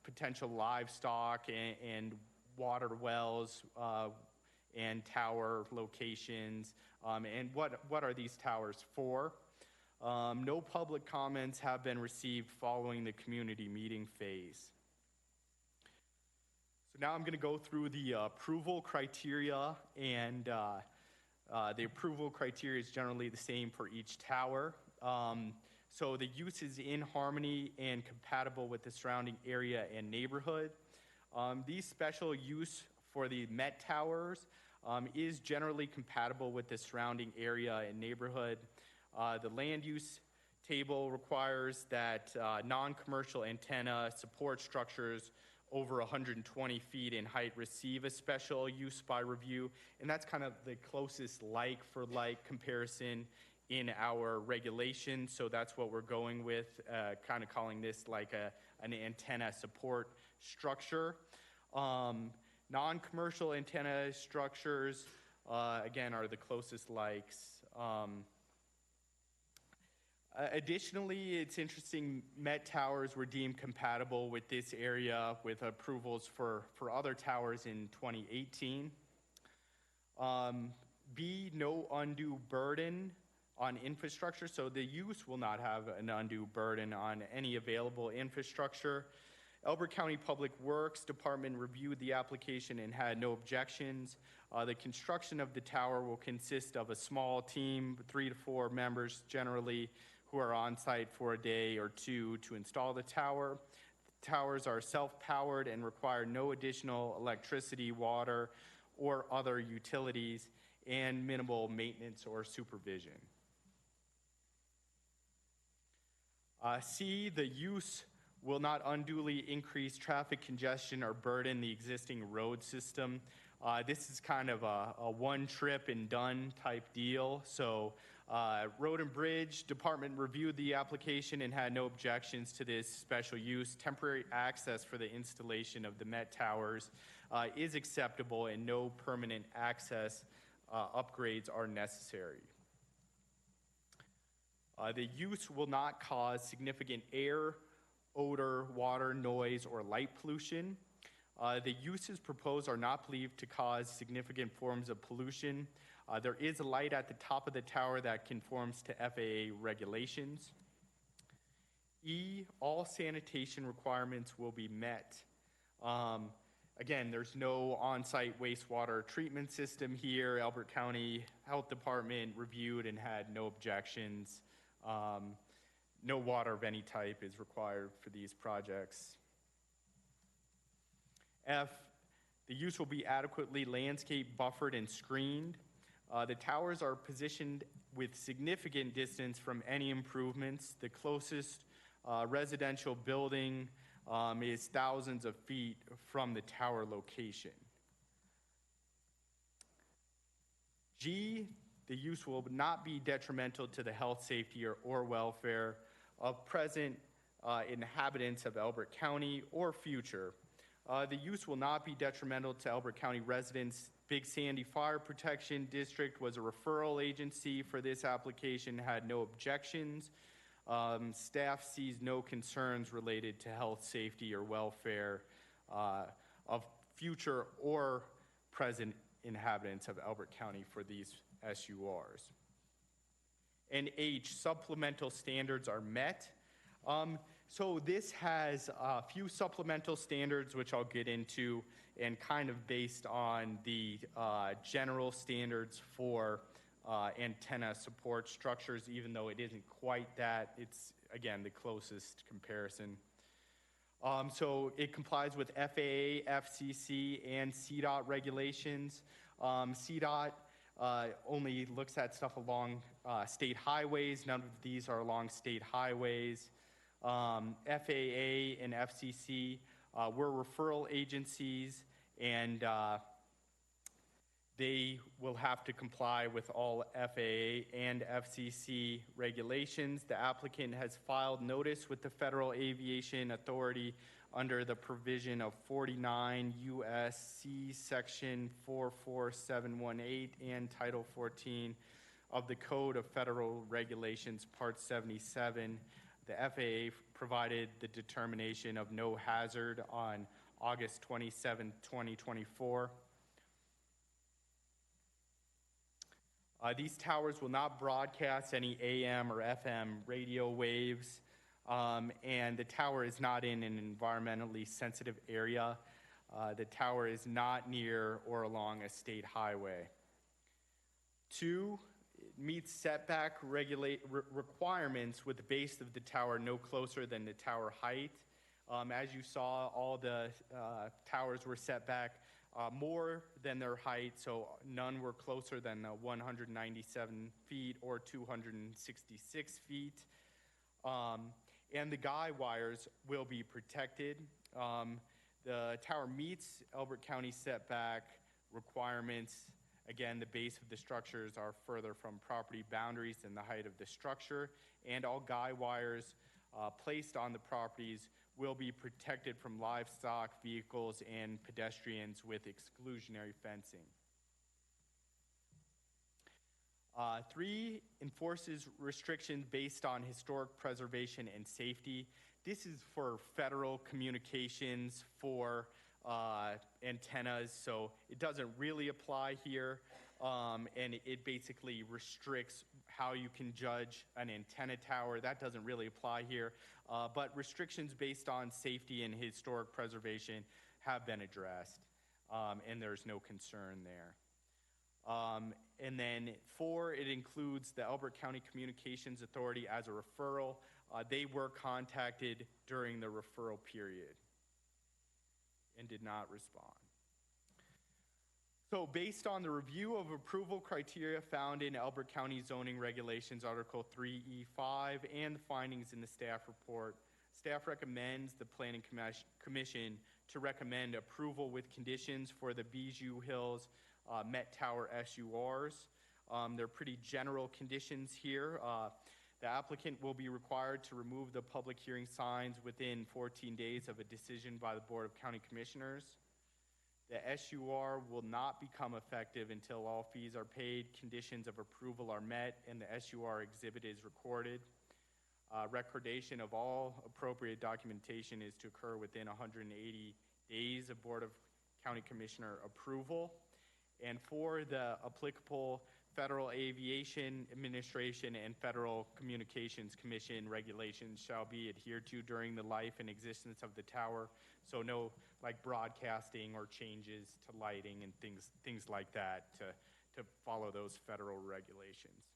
[SPEAKER 8] potential livestock and water wells, and tower locations, and what are these towers for. No public comments have been received following the community meeting phase. So now I'm going to go through the approval criteria, and the approval criteria is generally the same for each tower. So the use is in harmony and compatible with the surrounding area and neighborhood. These special use for the Met towers is generally compatible with the surrounding area and neighborhood. The land use table requires that non-commercial antenna support structures over 120 feet in height receive a special use by review, and that's kind of the closest like for like comparison in our regulation, so that's what we're going with, kind of calling this like an antenna support structure. Non-commercial antenna structures, again, are the closest likes. Additionally, it's interesting, Met towers were deemed compatible with this area with approvals for other towers in 2018. B, no undue burden on infrastructure. So the use will not have an undue burden on any available infrastructure. Elbert County Public Works Department reviewed the application and had no objections. The construction of the tower will consist of a small team, 3 to 4 members generally, who are on site for a day or two to install the tower. Towers are self-powered and require no additional electricity, water, or other utilities, and minimal maintenance or supervision. C, the use will not unduly increase traffic congestion or burden the existing road system. This is kind of a one trip and done type deal. So Road and Bridge Department reviewed the application and had no objections to this special use. Temporary access for the installation of the Met towers is acceptable, and no permanent access upgrades are necessary. The use will not cause significant air, odor, water, noise, or light pollution. The uses proposed are not believed to cause significant forms of pollution. There is a light at the top of the tower that conforms to FAA regulations. E, all sanitation requirements will be met. Again, there's no on-site wastewater treatment system here. Elbert County Health Department reviewed and had no objections. No water of any type is required for these projects. F, the use will be adequately landscape buffered and screened. The towers are positioned with significant distance from any improvements. The closest residential building is thousands of feet from the tower location. G, the use will not be detrimental to the health, safety, or welfare of present inhabitants of Elbert County or future. The use will not be detrimental to Elbert County residents. Big Sandy Fire Protection District was a referral agency for this application, had no objections. Staff sees no concerns related to health, safety, or welfare of future or present inhabitants of Elbert County for these SURs. And H, supplemental standards are met. So this has a few supplemental standards, which I'll get into, and kind of based on the general standards for antenna support structures, even though it isn't quite that. It's, again, the closest comparison. So it complies with FAA, FCC, and CDOT regulations. CDOT only looks at stuff along state highways. None of these are along state highways. FAA and FCC were referral agencies, and they will have to comply with all FAA and FCC regulations. The applicant has filed notice with the Federal Aviation Authority under the provision of 49 U.S.C. Section 44718 and Title 14 of the Code of Federal Regulations, Part 77. The FAA provided the determination of no hazard on August 27, 2024. These towers will not broadcast any AM or FM radio waves, and the tower is not in an environmentally sensitive area. The tower is not near or along a state highway. 2, it meets setback requirements with the base of the tower no closer than the tower height. As you saw, all the towers were set back more than their height, so none were closer than 197 feet or 266 feet. And the guy wires will be protected. The tower meets Elbert County setback requirements. Again, the base of the structures are further from property boundaries than the height of the structure, and all guy wires placed on the properties will be protected from livestock, vehicles, and pedestrians with exclusionary fencing. 3 enforces restrictions based on historic preservation and safety. This is for federal communications for antennas, so it doesn't really apply here, and it basically restricts how you can judge an antenna tower. That doesn't really apply here, but restrictions based on safety and historic preservation have been addressed, and there's no concern there. And then 4, it includes the Elbert County Communications Authority as a referral. They were contacted during the referral period and did not respond. So based on the review of approval criteria found in Elbert County Zoning Regulations, Article 3E5, and the findings in the staff report, staff recommends the Planning Commission to recommend approval with conditions for the Bijou Hills Met Tower SURs. They're pretty general conditions here. The applicant will be required to remove the public hearing signs within 14 days of a decision by the Board of County Commissioners. The SUR will not become effective until all fees are paid, conditions of approval are met, and the SUR exhibit is recorded. Recordation of all appropriate documentation is to occur within 180 days of Board of County Commissioner approval. And for the applicable Federal Aviation Administration and Federal Communications Commission regulations shall be adhered to during the life and existence of the tower. So no like broadcasting or changes to lighting and things like that to follow those federal regulations.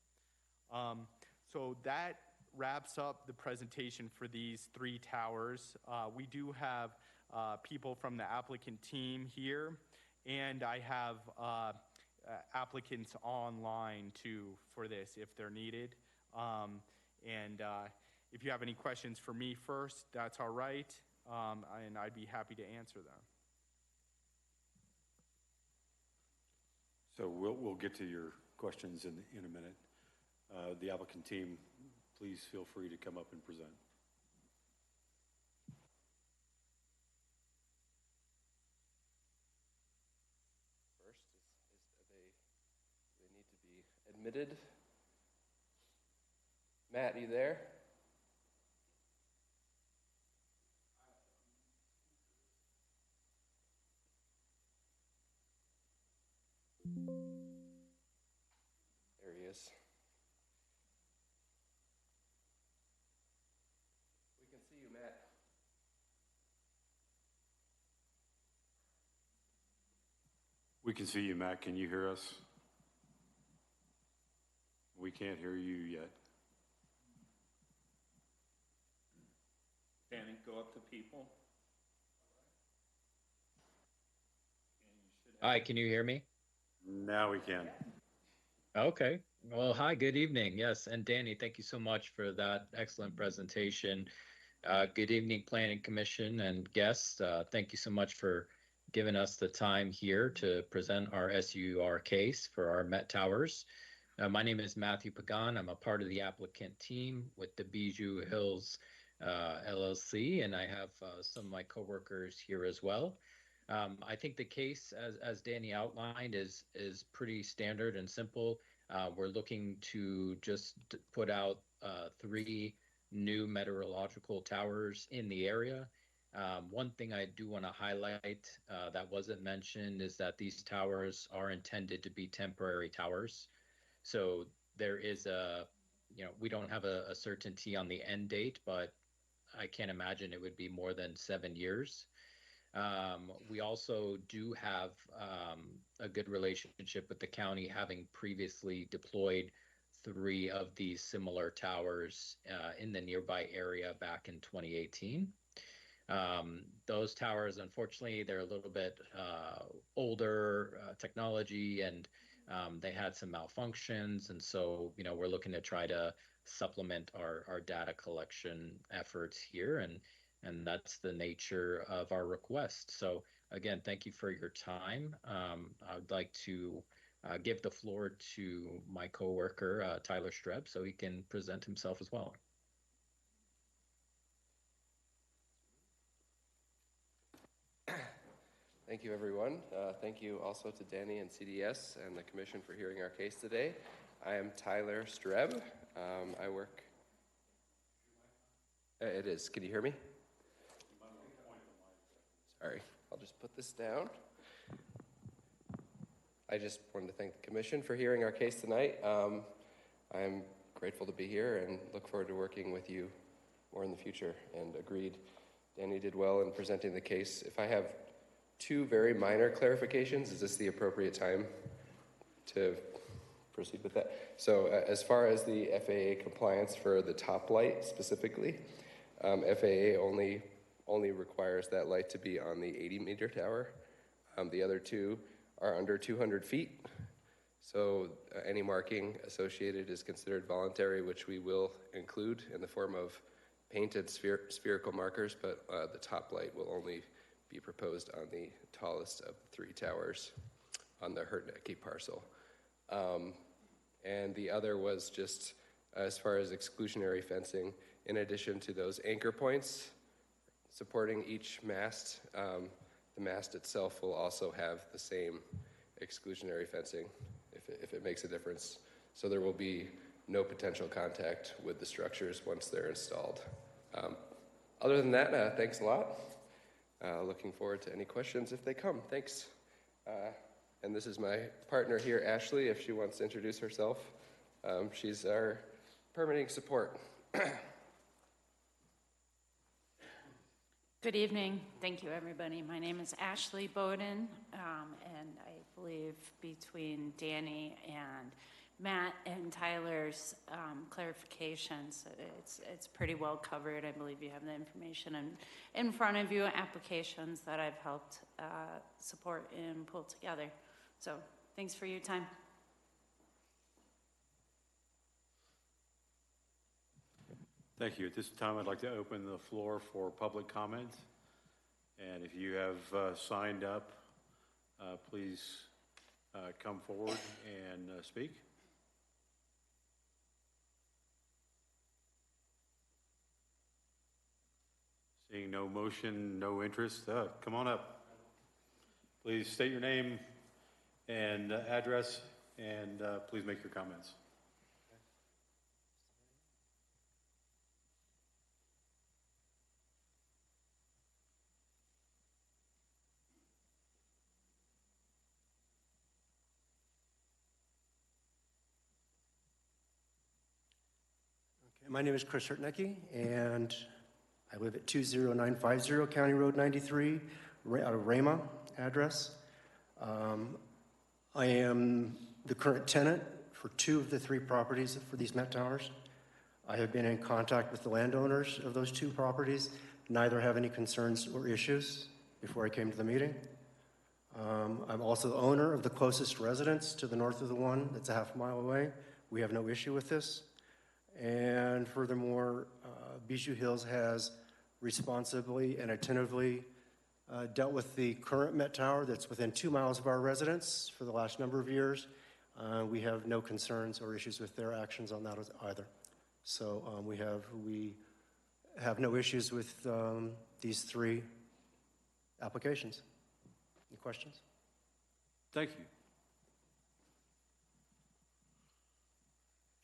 [SPEAKER 8] So that wraps up the presentation for these 3 towers. We do have people from the applicant team here, and I have applicants online too for this if they're needed. If you have any questions for me first, that's all right, and I'd be happy to answer them.
[SPEAKER 1] So we'll get to your questions in a minute. The applicant team, please feel free to come up and present.
[SPEAKER 9] They need to be admitted. Matt, you there? There he is. We can see you, Matt.
[SPEAKER 1] We can see you, Matt. Can you hear us? We can't hear you yet.
[SPEAKER 7] Danny, go up to people.
[SPEAKER 10] Hi, can you hear me?
[SPEAKER 1] Now we can.
[SPEAKER 10] Okay. Well, hi, good evening. Yes, and Danny, thank you so much for that excellent presentation. Good evening, Planning Commission and guests. Thank you so much for giving us the time here to present our SUR case for our Met Towers. My name is Matthew Pagan. I'm a part of the applicant team with the Bijou Hills LLC, and I have some of my coworkers here as well. I think the case, as Danny outlined, is pretty standard and simple. We're looking to just put out 3 new meteorological towers in the area. One thing I do want to highlight that wasn't mentioned is that these towers are intended to be temporary towers. So there is we don't have a certainty on the end date, but I can't imagine it would be more than 7 years. We also do have a good relationship with the county, having previously deployed 3 of these similar towers in the nearby area back in 2018. Those towers, unfortunately, they're a little bit older technology, and they had some malfunctions. And so, we're looking to try to supplement our data collection efforts here. And that's the nature of our request. So again, thank you for your time. I would like to give the floor to my coworker, Tyler Streb, so he can present himself as well.
[SPEAKER 9] Thank you, everyone. Thank you also to Danny and CDS and the commission for hearing our case today. I am Tyler Streb. I work... it is. Can you hear me? Sorry. I'll just put this down. I just wanted to thank the commission for hearing our case tonight. I'm grateful to be here and look forward to working with you more in the future, and agreed. Danny did well in presenting the case. If I have two very minor clarifications, is this the appropriate time to proceed with that? So as far as the FAA compliance for the top light specifically, FAA only requires that light to be on the 80-meter tower. The other two are under 200 feet. So any marking associated is considered voluntary, which we will include in the form of painted spherical markers, but the top light will only be proposed on the tallest of the three towers on the Hertnecke parcel. And the other was just as far as exclusionary fencing, in addition to those anchor points supporting each mast, the mast itself will also have the same exclusionary fencing, if it makes a difference. So there will be no potential contact with the structures once they're installed. Other than that, thanks a lot. Looking forward to any questions if they come. Thanks. And this is my partner here, Ashley, if she wants to introduce herself. She's our permitting support.
[SPEAKER 11] Good evening. Thank you, everybody. My name is Ashley Bowden, and I believe between Danny and Matt and Tyler's clarifications, it's pretty well covered. I believe you have the information in front of you, applications that I've helped support and pull together. So thanks for your time.
[SPEAKER 1] Thank you. At this time, I'd like to open the floor for public comment. And if you have signed up, please come forward and speak. Seeing no motion, no interest, come on up. Please state your name and address, and please make your comments.
[SPEAKER 12] My name is Chris Hertnecke, and I live at 20950 County Road 93, out of Rama address. I am the current tenant for 2 of the 3 properties for these Met Towers. I have been in contact with the landowners of those 2 properties. Neither have any concerns or issues before I came to the meeting. I'm also the owner of the closest residence to the north of the one that's a half mile away. We have no issue with this. And furthermore, Bijou Hills has responsibly and attentively dealt with the current Met Tower that's within 2 miles of our residence for the last number of years. We have no concerns or issues with their actions on that either. So we have no issues with these 3 applications. Any questions?
[SPEAKER 1] Thank you.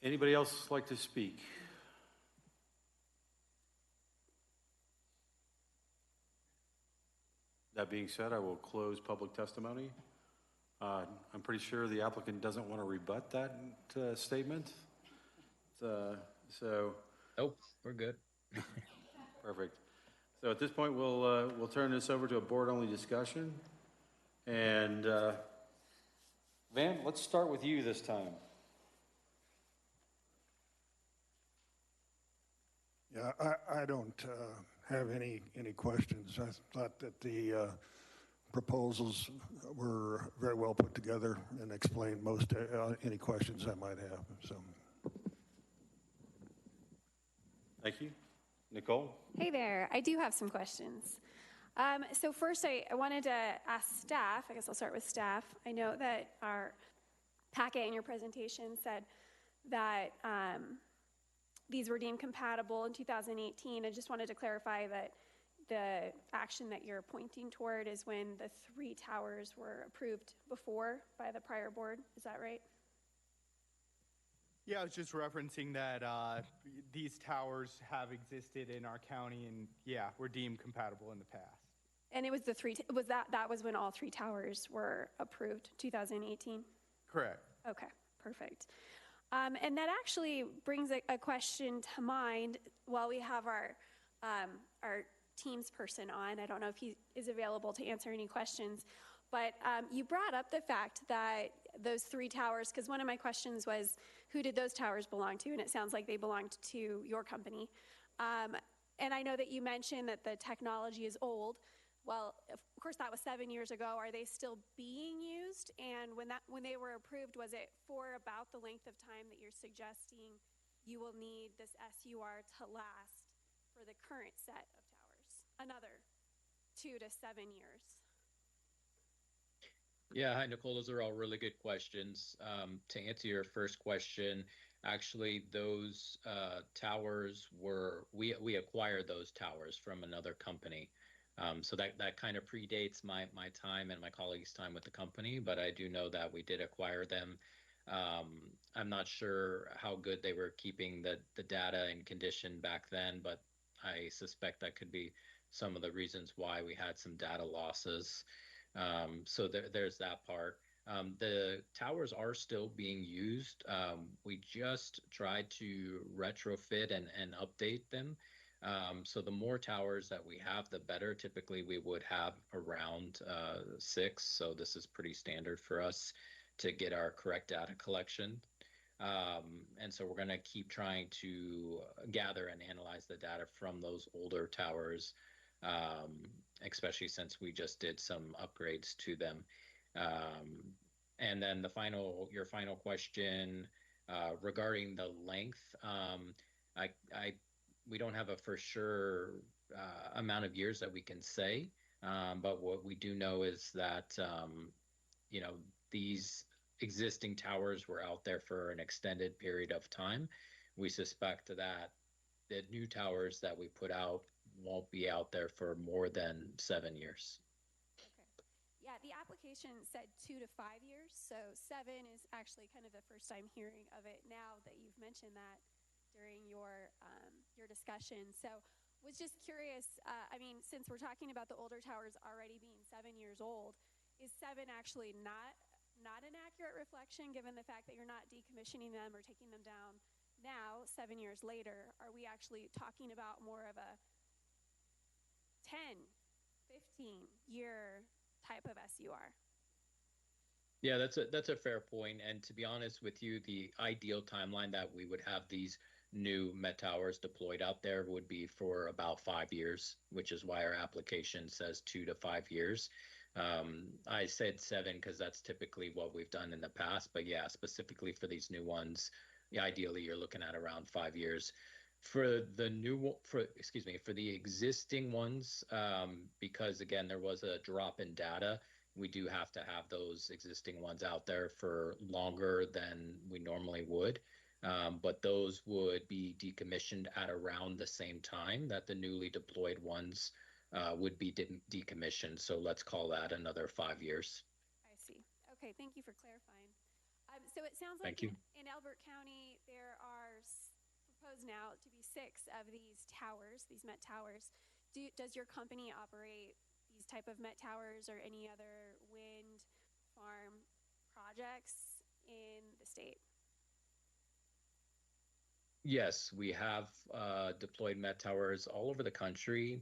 [SPEAKER 1] Anybody else like to speak? That being said, I will close public testimony. I'm pretty sure the applicant doesn't want to rebut that statement. So.
[SPEAKER 10] Nope, we're good.
[SPEAKER 1] Perfect. So at this point, we'll turn this over to a board-only discussion. And Van, let's start with you this time.
[SPEAKER 13] Yeah, I don't have any questions. I thought that the proposals were very well put together and explained most any questions I might have. So,
[SPEAKER 1] thank you. Nicole?
[SPEAKER 14] Hey there. I do have some questions. So first, I wanted to ask staff, I guess I'll start with staff. I know that our packet in your presentation said that these were deemed compatible in 2018. I just wanted to clarify that the action that you're pointing toward is when the 3 towers were approved before by the prior board. Is that right?
[SPEAKER 8] Yeah, I was just referencing that these towers have existed in our county and, yeah, were deemed compatible in the past.
[SPEAKER 14] And it was the 3, was that was when all 3 towers were approved, 2018?
[SPEAKER 8] Correct.
[SPEAKER 14] Okay, perfect. And that actually brings a question to mind while we have our Teams person on. I don't know if he is available to answer any questions, but you brought up the fact that those 3 towers, because one of my questions was, who did those towers belong to? And it sounds like they belonged to your company. And I know that you mentioned that the technology is old. Well, of course, that was 7 years ago. Are they still being used? And when they were approved, was it for about the length of time that you're suggesting you will need this SUR to last for the current set of towers? Another 2 to 7 years.
[SPEAKER 10] Yeah, hi, Nicole. Those are all really good questions. To answer your first question, actually, those towers we acquired those towers from another company. So that kind of predates my time and my colleagues' time with the company, but I do know that we did acquire them. I'm not sure how good they were keeping the data and condition back then, but I suspect that could be some of the reasons why we had some data losses. So there's that part. The towers are still being used. We just tried to retrofit and update them. So the more towers that we have, the better. Typically, we would have around 6. So this is pretty standard for us to get our correct data collection. And so we're going to keep trying to gather and analyze the data from those older towers, especially since we just did some upgrades to them. And then your final question regarding the length, we don't have a for sure amount of years that we can say, but what we do know is that these existing towers were out there for an extended period of time. We suspect that the new towers that we put out won't be out there for more than 7 years.
[SPEAKER 14] Okay. Yeah, the application said 2 to 5 years, so 7 is actually kind of the first time hearing of it now that you've mentioned that during your discussion. So was just curious, since we're talking about the older towers already being 7 years old, is 7 actually not an accurate reflection given the fact that you're not decommissioning them or taking them down now, 7 years later? Are we actually talking about more of a 10, 15-year type of SUR?
[SPEAKER 10] Yeah, that's a fair point. And to be honest with you, the ideal timeline that we would have these new Met Towers deployed out there would be for about 5 years, which is why our application says 2 to 5 years. I said 7 because that's typically what we've done in the past. But yeah, specifically for these new ones, ideally you're looking at around 5 years. For the existing ones, because again, there was a drop in data, we do have to have those existing ones out there for longer than we normally would. But those would be decommissioned at around the same time that the newly deployed ones would be decommissioned. So let's call that another 5 years.
[SPEAKER 14] I see. Okay, thank you for clarifying. So it sounds like
[SPEAKER 10] Thank you.
[SPEAKER 14] in Elbert County, there are proposed now to be 6 of these towers, these Met Towers. Does your company operate these type of Met Towers or any other wind farm projects in the state?
[SPEAKER 10] Yes, we have deployed Met Towers all over the country.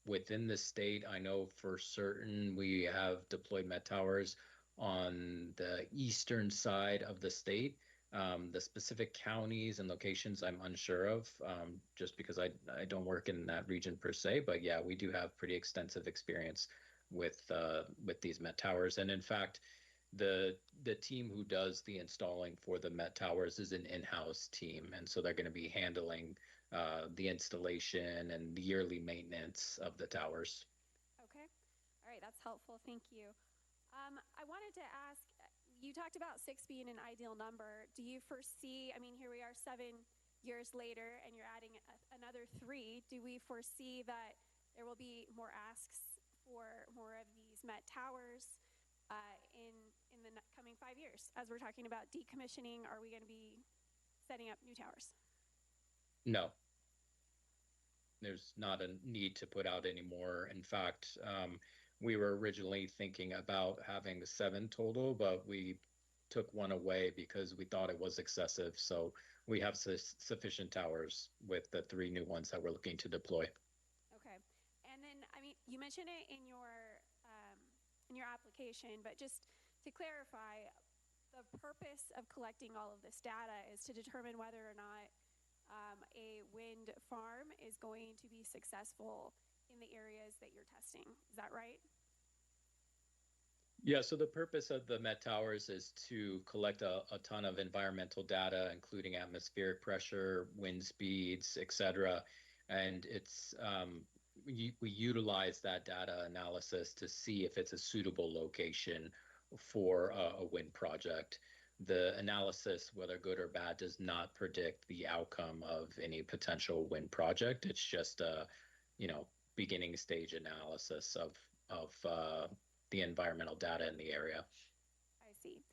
[SPEAKER 10] Within the state, I know for certain we have deployed Met Towers on the eastern side of the state. The specific counties and locations I'm unsure of, just because I don't work in that region per se. But yeah, we do have pretty extensive experience with these Met Towers. And in fact, the team who does the installing for the Met Towers is an in-house team, and so they're going to be handling the installation and the yearly maintenance of the towers.
[SPEAKER 14] Okay. All right, that's helpful. Thank you. I wanted to ask, you talked about 6 being an ideal number. Do you foresee, I mean, here we are 7 years later and you're adding another 3. Do we foresee that there will be more asks for more of these Met Towers in the coming 5 years? As we're talking about decommissioning, are we going to be setting up new towers?
[SPEAKER 10] No, there's not a need to put out any more. In fact, we were originally thinking about having 7 total, but we took 1 away because we thought it was excessive. So we have sufficient towers with the 3 new ones that we're looking to deploy.
[SPEAKER 14] Okay. And then, I mean, you mentioned it in your application, but just to clarify, the purpose of collecting all of this data is to determine whether or not a wind farm is going to be successful in the areas that you're testing. Is that right?
[SPEAKER 10] Yeah, so the purpose of the Met Towers is to collect a ton of environmental data, including atmospheric pressure, wind speeds, et cetera. And it's we utilize that data analysis to see if it's a suitable location for a wind project. The analysis, whether good or bad, does not predict the outcome of any potential wind project. It's just a, beginning stage analysis of the environmental data in the area.
[SPEAKER 14] I see.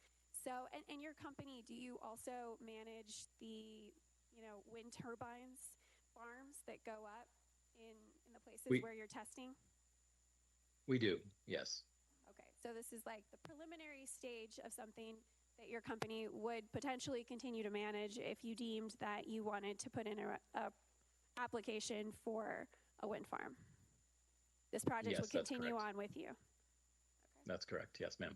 [SPEAKER 14] So, and your company, do you also manage the, wind turbines farms that go up in the places where you're testing?
[SPEAKER 10] We do, yes.
[SPEAKER 14] Okay, so this is like the preliminary stage of something that your company would potentially continue to manage if you deemed that you wanted to put in a application for a wind farm. This project would continue on with you. Okay.
[SPEAKER 10] That's correct. Yes, ma'am.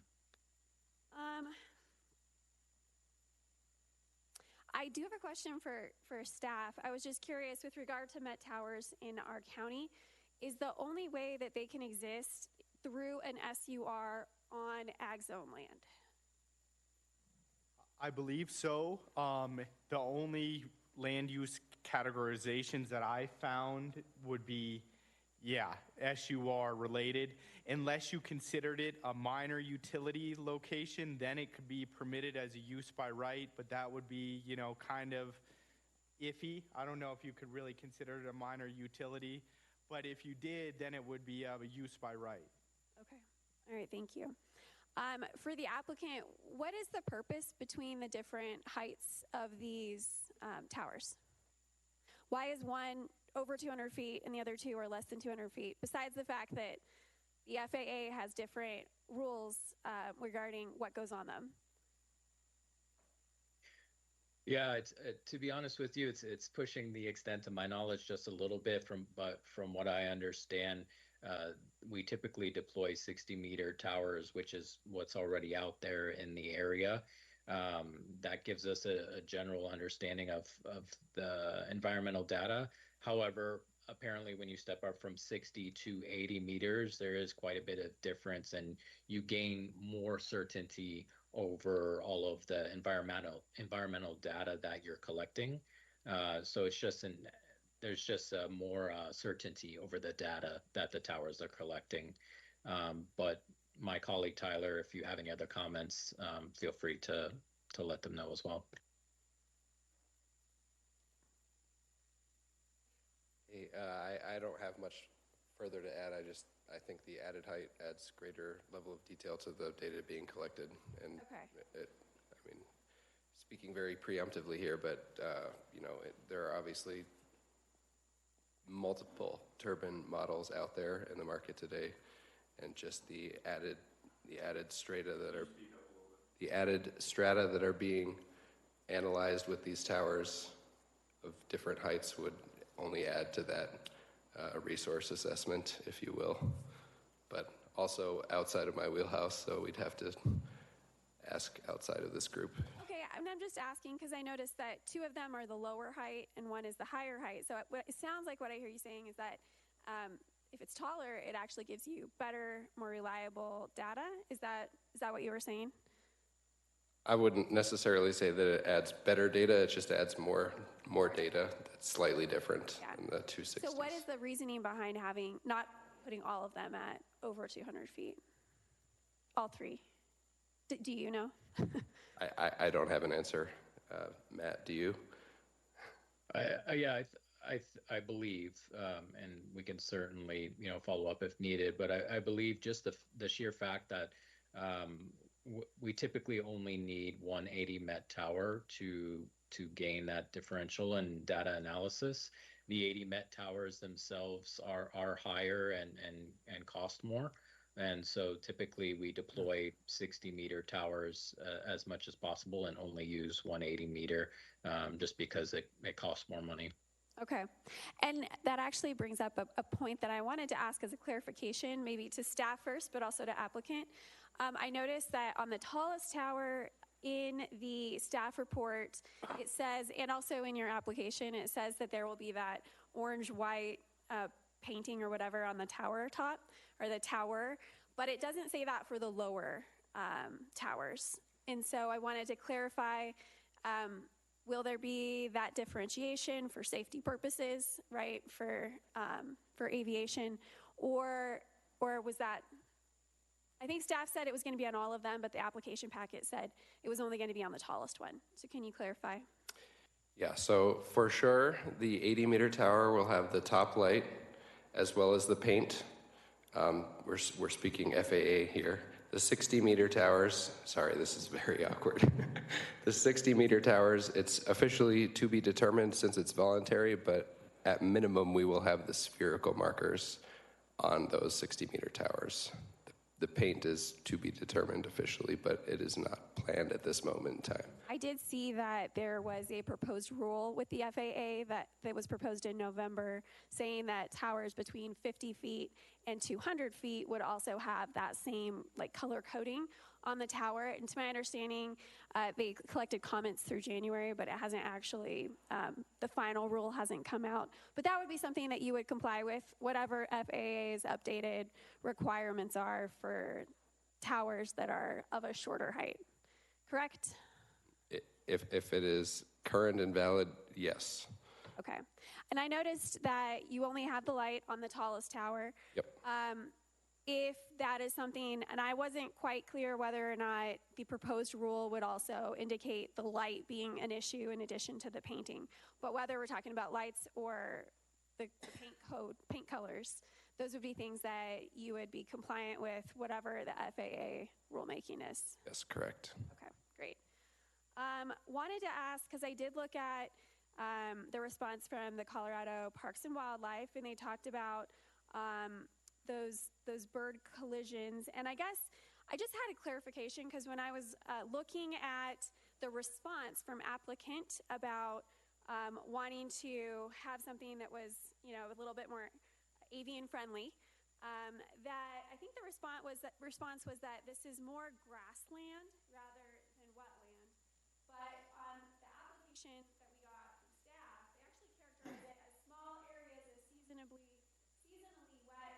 [SPEAKER 14] I do have a question for staff. I was just curious with regard to Met Towers in our county, is the only way that they can exist through an SUR on ag zone land?
[SPEAKER 8] I believe so. The only land use categorizations that I found would be, SUR related. Unless you considered it a minor utility location, then it could be permitted as a use by right, but that would be, kind of iffy. I don't know if you could really consider it a minor utility, but if you did, then it would be a use by right.
[SPEAKER 14] Okay. All right, thank you. For the applicant, what is the purpose between the different heights of these towers? Why is one over 200 feet and the other 2 are less than 200 feet, besides the fact that the FAA has different rules regarding what goes on them?
[SPEAKER 10] Yeah, to be honest with you, it's pushing the extent of my knowledge just a little bit, but from what I understand, we typically deploy 60-meter towers, which is what's already out there in the area. That gives us a general understanding of the environmental data. However, apparently when you step up from 60 to 80 meters, there is quite a bit of difference, and you gain more certainty over all of the environmental data that you're collecting. So it's just there's just more certainty over the data that the towers are collecting. But my colleague Tyler, if you have any other comments, feel free to let them know as well.
[SPEAKER 9] Hey, I don't have much further to add. I think the added height adds greater level of detail to the data being collected. And speaking very preemptively here, but there are obviously multiple turbine models out there in the market today, and just the added strata that are being analyzed with these towers of different heights would only add to that resource assessment, if you will, but also outside of my wheelhouse, so we'd have to ask outside of this group.
[SPEAKER 14] Okay, I'm just asking because I noticed that 2 of them are the lower height and 1 is the higher height. So it sounds like what I hear you saying is that if it's taller, it actually gives you better, more reliable data. Is that what you were saying?
[SPEAKER 9] I wouldn't necessarily say that it adds better data. It just adds more data that's slightly different than the 260s.
[SPEAKER 14] So what is the reasoning behind not putting all of them at over 200 feet? All 3? Do you know?
[SPEAKER 9] I don't have an answer. Matt, do you?
[SPEAKER 10] I believe, and we can certainly, follow up if needed, but I believe just the sheer fact that we typically only need 180 Met tower to gain that differential and data analysis. The 80 Met towers themselves are higher and cost more. And so typically we deploy 60 meter towers as much as possible and only use 180 meter just because it costs more money.
[SPEAKER 14] Okay. And that actually brings up a point that I wanted to ask as a clarification, maybe to staff first, but also to applicant. I noticed that on the tallest tower in the staff report, it says, and also in your application, it says that there will be that orange-white painting or whatever on the tower top, or the tower, but it doesn't say that for the lower towers. And so I wanted to clarify, will there be that differentiation for safety purposes, right, for aviation, or was that, I think staff said it was going to be on all of them, but the application packet said it was only going to be on the tallest one. So can you clarify?
[SPEAKER 9] Yeah, so for sure, the 80-meter tower will have the top light as well as the paint. We're speaking FAA here. The 60-meter towers, sorry, this is very awkward. The 60-meter towers, it's officially to be determined since it's voluntary, but at minimum, we will have the spherical markers on those 60-meter towers. The paint is to be determined officially, but it is not planned at this moment in time.
[SPEAKER 14] I did see that there was a proposed rule with the FAA that was proposed in November saying that towers between 50 feet and 200 feet would also have that same color coding on the tower. And to my understanding, they collected comments through January, but it hasn't actually, the final rule hasn't come out. But that would be something that you would comply with, whatever FAA's updated requirements are for towers that are of a shorter height. Correct?
[SPEAKER 9] If it is current and valid, yes.
[SPEAKER 14] Okay. And I noticed that you only have the light on the tallest tower.
[SPEAKER 9] Yep.
[SPEAKER 14] If that is something, and I wasn't quite clear whether or not the proposed rule would also indicate the light being an issue in addition to the painting, but whether we're talking about lights or the paint code, paint colors, those would be things that you would be compliant with, whatever the FAA rulemaking is.
[SPEAKER 9] Yes, correct.
[SPEAKER 14] Okay, great. Wanted to ask, because I did look at the response from the Colorado Parks and Wildlife, and they talked about those bird collisions. And I guess I just had a clarification because when I was looking at the response from applicant about wanting to have something that was, a little bit more avian friendly, that I think the response was that this is more grassland rather than wetland. But on the application that we got from staff, they actually characterized it as small areas of seasonally wet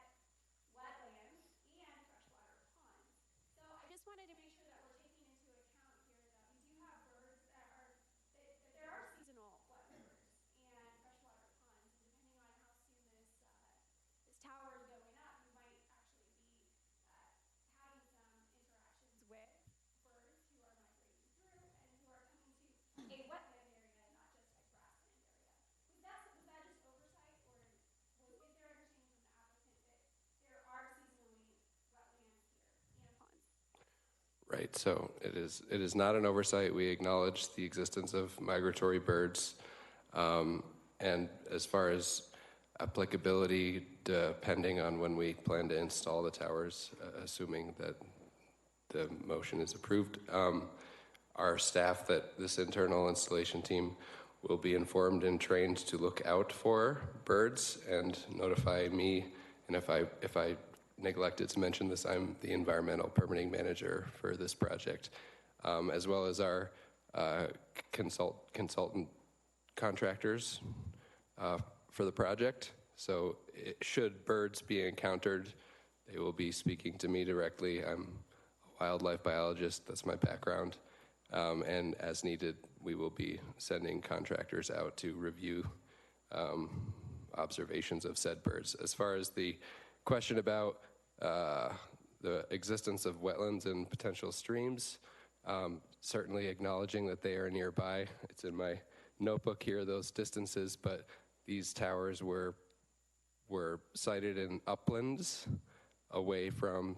[SPEAKER 14] wetlands and freshwater ponds. So I just wanted to make sure that we're taking into account here that we do have birds that there are seasonal wet rivers and freshwater ponds. And depending on how soon this tower is going up, you might actually be having some interactions with birds who are migrating through and who are coming to a wetland area, not just a grassland area. Was that just oversight, or is there understanding from the applicant that there are seasonally wetlands here and ponds?
[SPEAKER 9] Right, so it is not an oversight. We acknowledge the existence of migratory birds. And as far as applicability, depending on when we plan to install the towers, assuming that the motion is approved, our staff, that this internal installation team, will be informed and trained to look out for birds and notify me. And if I neglected to mention this, I'm the environmental permitting manager for this project, as well as our consultant contractors for the project. So should birds be encountered, they will be speaking to me directly. I'm a wildlife biologist, that's my background. And as needed, we will be sending contractors out to review observations of said birds. As far as the question about the existence of wetlands and potential streams, certainly acknowledging that they are nearby. It's in my notebook here, those distances, but these towers were sited in uplands away from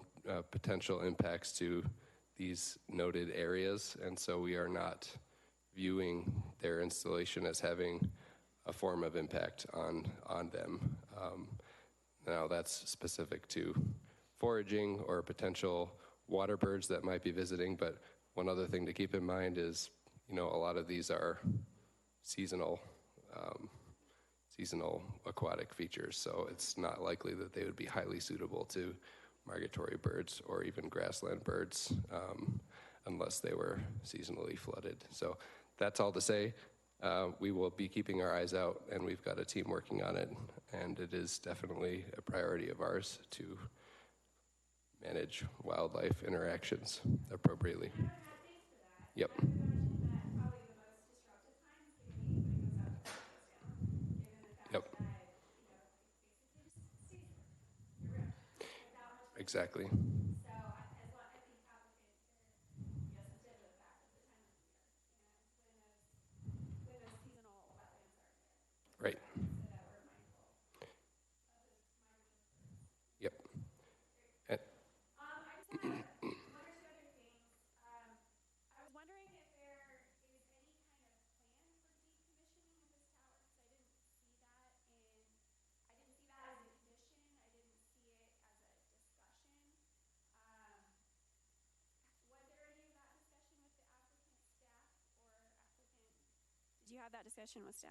[SPEAKER 9] potential impacts to these noted areas, and so we are not viewing their installation as having a form of impact on them. Now that's specific to foraging or potential water birds that might be visiting, but one other thing to keep in mind is, a lot of these are seasonal aquatic features, so it's not likely that they would be highly suitable to migratory birds or even grassland birds unless they were seasonally flooded. So that's all to say. We will be keeping our eyes out, and we've got a team working on it, and it is definitely a priority of ours to manage wildlife interactions appropriately. Yep. Yep. Exactly. Right. Yep. And
[SPEAKER 14] Did you have that discussion with staff?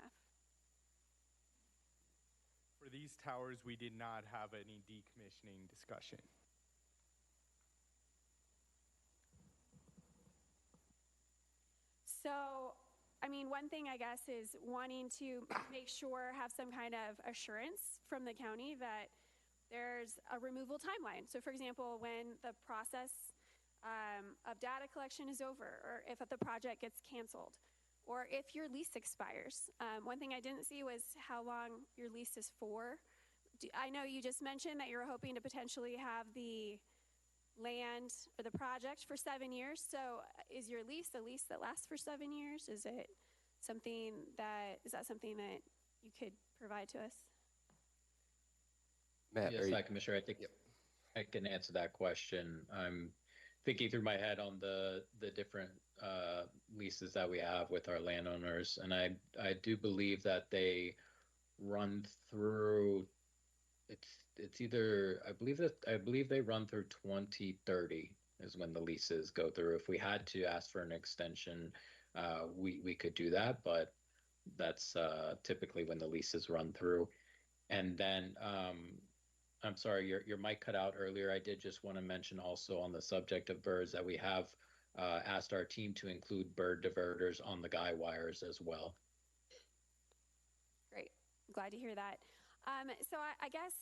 [SPEAKER 8] For these towers, we did not have any decommissioning discussion.
[SPEAKER 14] So, I mean, one thing I guess is wanting to make sure, have some kind of assurance from the county that there's a removal timeline. So for example, when the process of data collection is over, or if the project gets canceled, or if your lease expires. One thing I didn't see was how long your lease is for. I know you just mentioned that you're hoping to potentially have the land or the project for 7 years. So is your lease a lease that lasts for 7 years? Is that something that you could provide to us?
[SPEAKER 9] Matt,
[SPEAKER 10] Yes, Commissioner, I think I can answer that question. I'm thinking through my head on the different leases that we have with our landowners, and I do believe that they run through. It's either I believe they run through 2030 is when the leases go through. If we had to ask for an extension, we could do that, but that's typically when the leases run through. And then I'm sorry, your mic cut out earlier. I did just want to mention also on the subject of birds that we have asked our team to include bird diverters on the guy wires as well.
[SPEAKER 14] Great, I'm glad to hear that. So I guess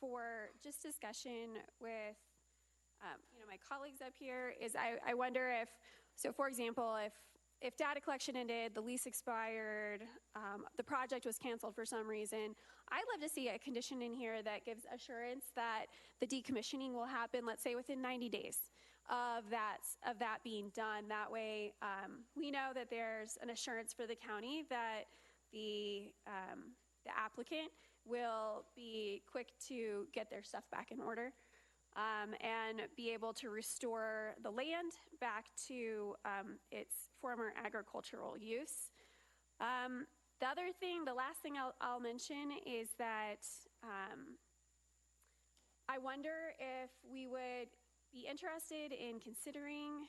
[SPEAKER 14] for just discussion with my colleagues up here is I wonder if, so for example, if data collection ended, the lease expired, the project was canceled for some reason, I'd love to see a condition in here that gives assurance that the decommissioning will happen, let's say within 90 days of that being done. That way, we know that there's an assurance for the county that the applicant will be quick to get their stuff back in order and be able to restore the land back to its former agricultural use. The last thing I'll mention is that I wonder if we would be interested in considering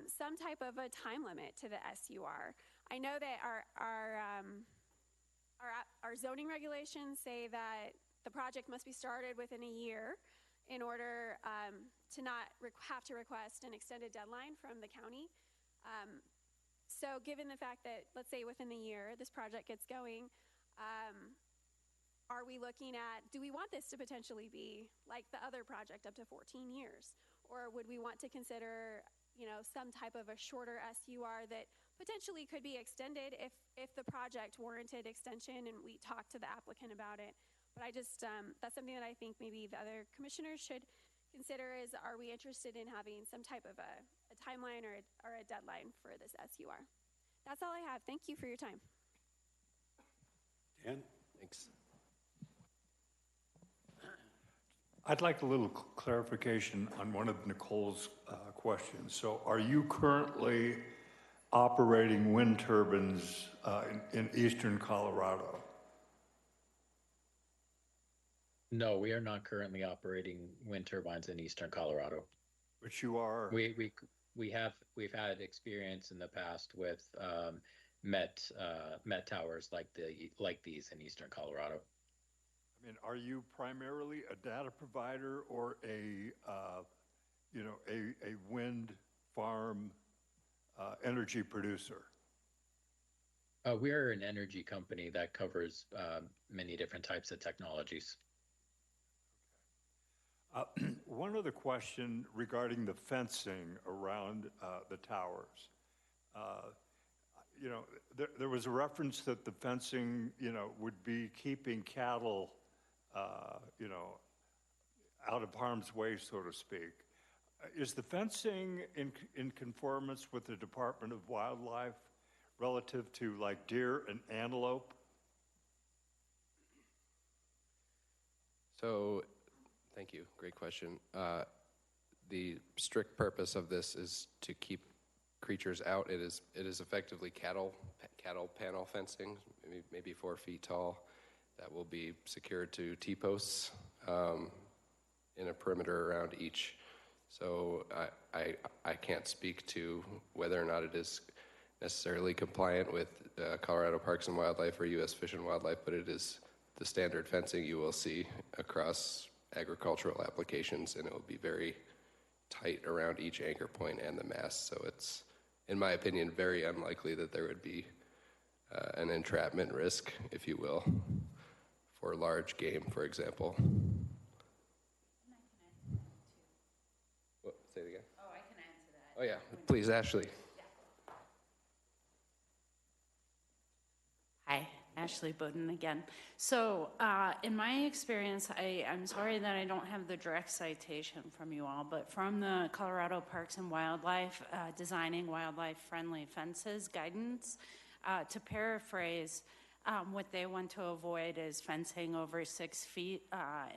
[SPEAKER 14] some type of a time limit to the SUR. I know that our zoning regulations say that the project must be started within a year in order to not have to request an extended deadline from the county. So given the fact that, let's say within the year, this project gets going, are we looking at, do we want this to potentially be like the other project up to 14 years? Or would we want to consider, some type of a shorter SUR that potentially could be extended if the project warranted extension and we talked to the applicant about it? But I just, that's something that I think maybe the other commissioners should consider is, are we interested in having some type of a timeline or a deadline for this SUR? That's all I have. Thank you for your time.
[SPEAKER 1] Dan?
[SPEAKER 9] Thanks.
[SPEAKER 5] I'd like a little clarification on one of Nicole's questions. So are you currently operating wind turbines in eastern Colorado?
[SPEAKER 10] No, we are not currently operating wind turbines in eastern Colorado.
[SPEAKER 5] But you are.
[SPEAKER 10] We've had experience in the past with met towers like these in eastern Colorado.
[SPEAKER 5] I mean, are you primarily a data provider or a wind farm energy producer?
[SPEAKER 10] We are an energy company that covers many different types of technologies.
[SPEAKER 5] One other question regarding the fencing around the towers. There was a reference that the fencing, would be keeping cattle, out of harm's way, so to speak. Is the fencing in conformance with the Department of Wildlife relative to like deer and antelope?
[SPEAKER 9] So, thank you. Great question. The strict purpose of this is to keep creatures out. It is effectively cattle panel fencing, maybe 4 feet tall, that will be secured to T-posts in a perimeter around each. So I can't speak to whether or not it is necessarily compliant with Colorado Parks and Wildlife or U.S. Fish and Wildlife, but it is the standard fencing you will see across agricultural applications, and it will be very tight around each anchor point and the mast. So it's, in my opinion, very unlikely that there would be an entrapment risk, if you will, for large game, for example. What, say it again?
[SPEAKER 11] Oh, I can answer that.
[SPEAKER 9] Oh, yeah. Please, Ashley.
[SPEAKER 11] Hi, Ashley Bowden again. So in my experience, I'm sorry that I don't have the direct citation from you all, but from the Colorado Parks and Wildlife Designing Wildlife-Friendly Fences guidance, to paraphrase, what they want to avoid is fencing over 6 feet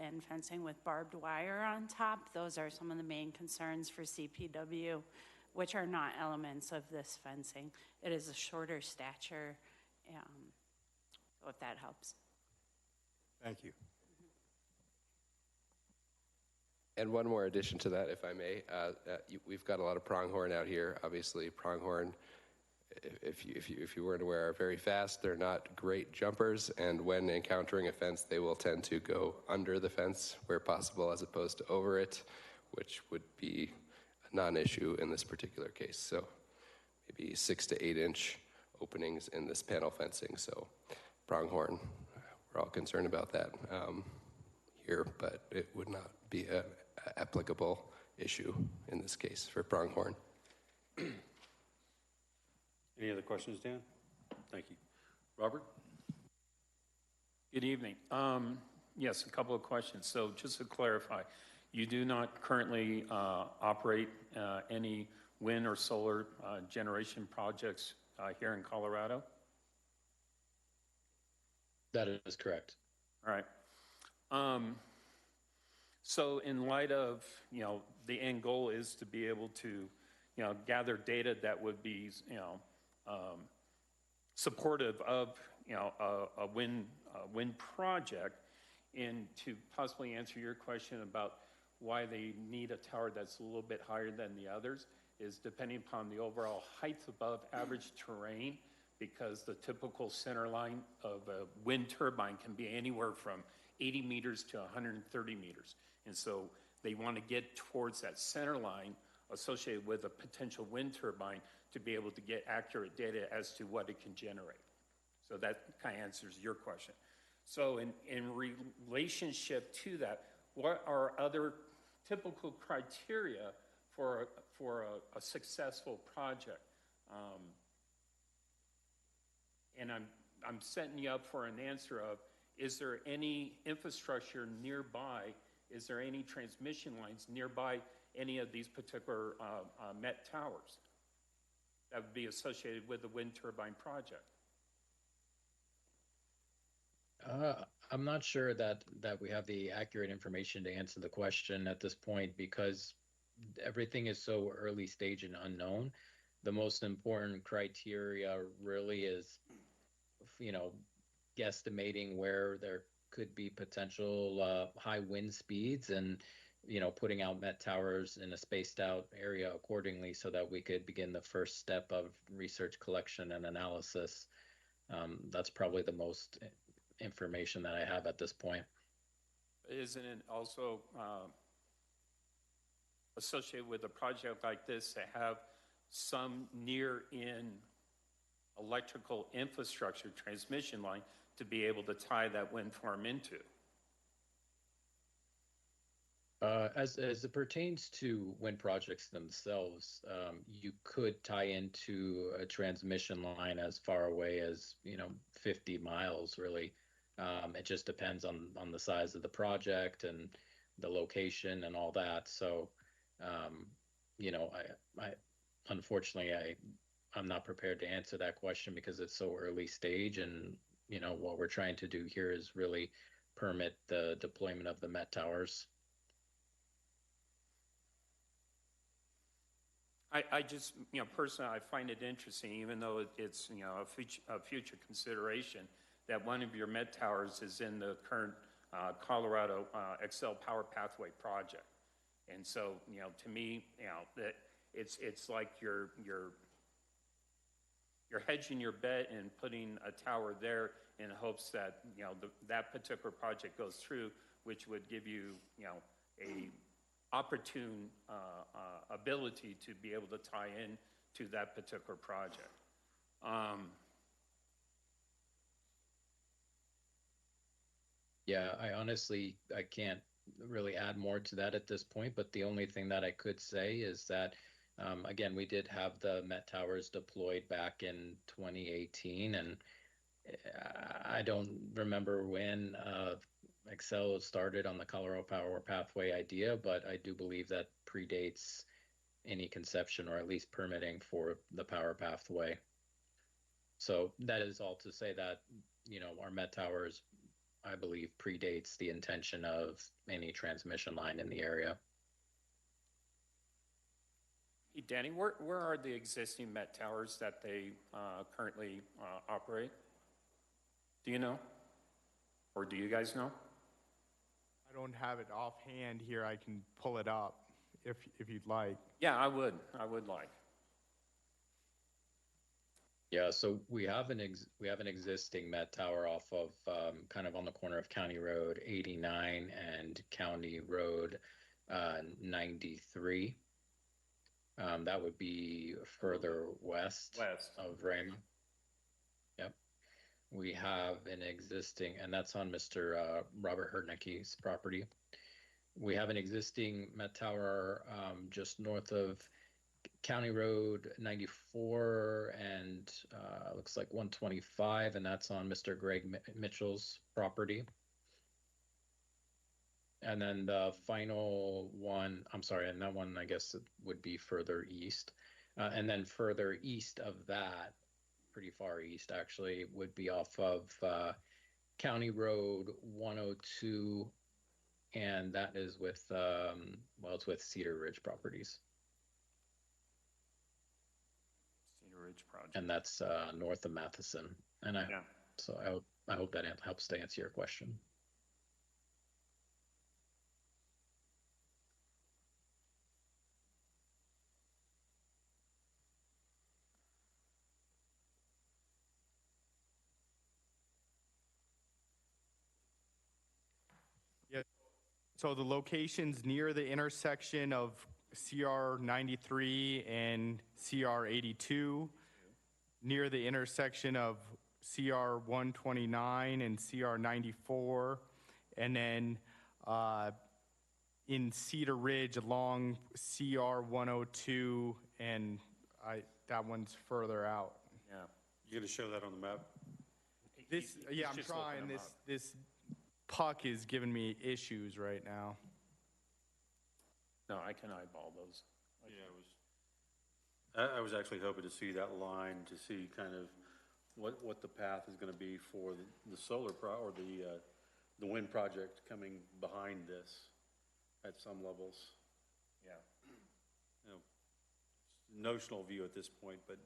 [SPEAKER 11] and fencing with barbed wire on top. Those are some of the main concerns for CPW, which are not elements of this fencing. It is a shorter stature. So if that helps.
[SPEAKER 5] Thank you.
[SPEAKER 9] And one more addition to that, if I may. We've got a lot of pronghorn out here. Obviously, pronghorn, if you weren't aware, are very fast. They're not great jumpers, and when encountering a fence, they will tend to go under the fence where possible as opposed to over it, which would be a non-issue in this particular case. So maybe 6 to 8 inch openings in this panel fencing. So pronghorn, we're all concerned about that here, but it would not be an applicable issue in this case for pronghorn.
[SPEAKER 1] Any other questions, Dan? Thank you. Robert?
[SPEAKER 7] Good evening. Yes, a couple of questions. So just to clarify, you do not currently operate any wind or solar generation projects here in Colorado?
[SPEAKER 10] That is correct.
[SPEAKER 7] All right. So in light of, the end goal is to be able to, gather data that would be, supportive of, a wind project, and to possibly answer your question about why they need a tower that's a little bit higher than the others is depending upon the overall height above average terrain, because the typical center line of a wind turbine can be anywhere from 80 meters to 130 meters. And so they want to get towards that center line associated with a potential wind turbine to be able to get accurate data as to what it can generate. So that kind of answers your question. So in relationship to that, what are other typical criteria for a successful project? And I'm setting you up for an answer of, is there any infrastructure nearby is there any transmission lines nearby any of these particular Met towers that would be associated with the wind turbine project?
[SPEAKER 10] I'm not sure that we have the accurate information to answer the question at this point because everything is so early stage and unknown. The most important criteria really is, you know, guesstimating where there could be potential high wind speeds and, you know, putting out Met towers in a spaced out area accordingly so that we could begin the first step of research collection and analysis. That's probably the most information that I have at this point.
[SPEAKER 7] Isn't it also associated with a project like this to have some near-in electrical infrastructure transmission line to be able to tie that wind farm into?
[SPEAKER 10] As it pertains to wind projects themselves, you could tie into a transmission line as far away as, you know, 50 miles, really. It just depends on the size of the project and the location and all that. So, you know, I unfortunately, I'm not prepared to answer that question because it's so early stage. And, you know, what we're trying to do here is really permit the deployment of the Met towers.
[SPEAKER 7] I just, you know, personally, I find it interesting, even though it's, you know, a future consideration, that one of your Met towers is in the current Colorado Excel Power Pathway project. And so, you know, to me, you know, that it's like you're hedging your bet and putting a tower there in hopes that, you know, that particular project goes through, which would give you, you know, a opportune ability to be able to tie in to that particular project.
[SPEAKER 10] Yeah, I can't really add more to that at this point, but the only thing that I could say is that, again, we did have the Met towers deployed back in 2018, and I don't remember when Excel started on the Colorado Power Pathway idea, but I do believe that predates any conception or at least permitting for the Power Pathway. So that is all to say that, you know, our Met towers, I believe, predates the intention of any transmission line in the area.
[SPEAKER 7] Hey, Danny, where are the existing Met towers that they currently operate? Do you know? Or do you guys know?
[SPEAKER 8] I don't have it offhand here. I can pull it up if you'd like.
[SPEAKER 7] Yeah, I would like.
[SPEAKER 10] Yeah, so we have an existing Met tower off of kind of on the corner of County Road 89 and County Road 93. That would be further west of Raymond. Yep. We have an existing, and that's on Mr. Robert Herdnicky's property. We have an existing Met tower just north of County Road 94 and looks like 125, and that's on Mr. Greg Mitchell's property. And then the final one, I'm sorry, and that one I guess it would be further east. And then further east of that, pretty far east actually, would be off of County Road 102, and that is with, well, it's with Cedar Ridge Properties.
[SPEAKER 7] Cedar Ridge project.
[SPEAKER 10] And that's north of Matheson. And so I hope that helps to answer your question.
[SPEAKER 8] So the locations near the intersection of CR 93 and CR 82, near the intersection of CR 129 and CR 94, and then in Cedar Ridge along CR 102, and that one's further out.
[SPEAKER 7] Yeah.
[SPEAKER 1] You gonna show that on the map?
[SPEAKER 8] I'm trying. This puck is giving me issues right now.
[SPEAKER 7] No, I can eyeball those.
[SPEAKER 1] I was actually hoping to see that line, to see kind of what the path is gonna be for the solar or the wind project coming behind this at some levels.
[SPEAKER 7] Yeah.
[SPEAKER 1] You know, notional view at this point, but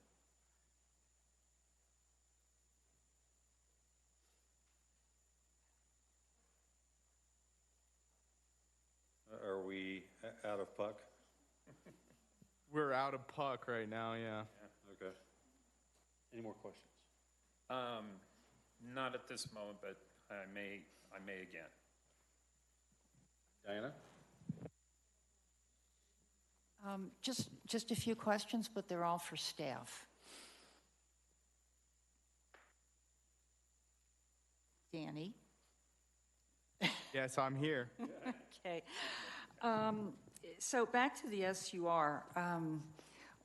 [SPEAKER 1] are we out of puck?
[SPEAKER 8] We're out of puck right now, yeah.
[SPEAKER 1] Okay. Any more questions?
[SPEAKER 7] Not at this moment, but I may again.
[SPEAKER 1] Diana?
[SPEAKER 6] Just a few questions, but they're all for staff. Danny?
[SPEAKER 8] Yes, I'm here.
[SPEAKER 6] Okay. So back to the SUR.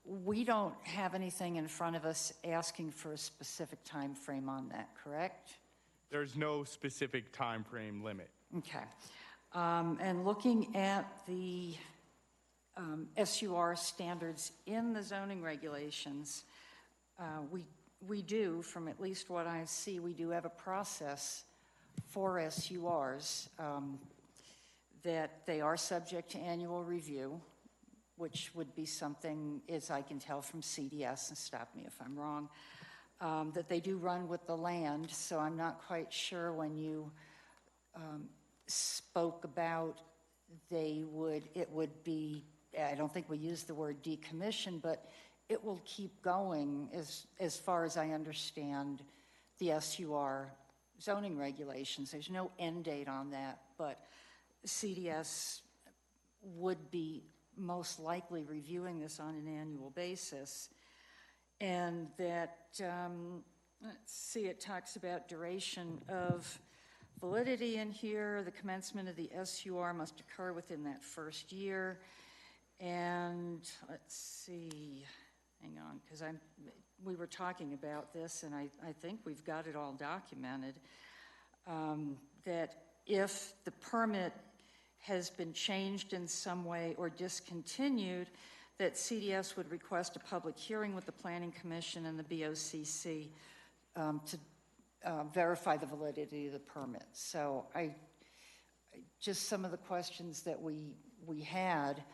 [SPEAKER 6] We don't have anything in front of us asking for a specific time frame on that, correct?
[SPEAKER 8] There's no specific time frame limit.
[SPEAKER 6] Okay. And looking at the SUR standards in the zoning regulations, we do, from at least what I see, we do have a process for SURs that they are subject to annual review, which would be something, as I can tell from CDS, and stop me if I'm wrong, that they do run with the land. So I'm not quite sure when you spoke about it would be, I don't think we used the word decommission, but it will keep going as far as I understand the SUR zoning regulations. There's no end date on that, but CDS would be most likely reviewing this on an annual basis. And that, let's see, it talks about duration of validity in here. The commencement of the SUR must occur within that first year. And let's see, hang on, because we were talking about this, and I think we've got it all documented, that if the permit has been changed in some way or discontinued, that CDS would request a public hearing with the Planning Commission and the BOCC to verify the validity of the permit. So just some of the questions that we had,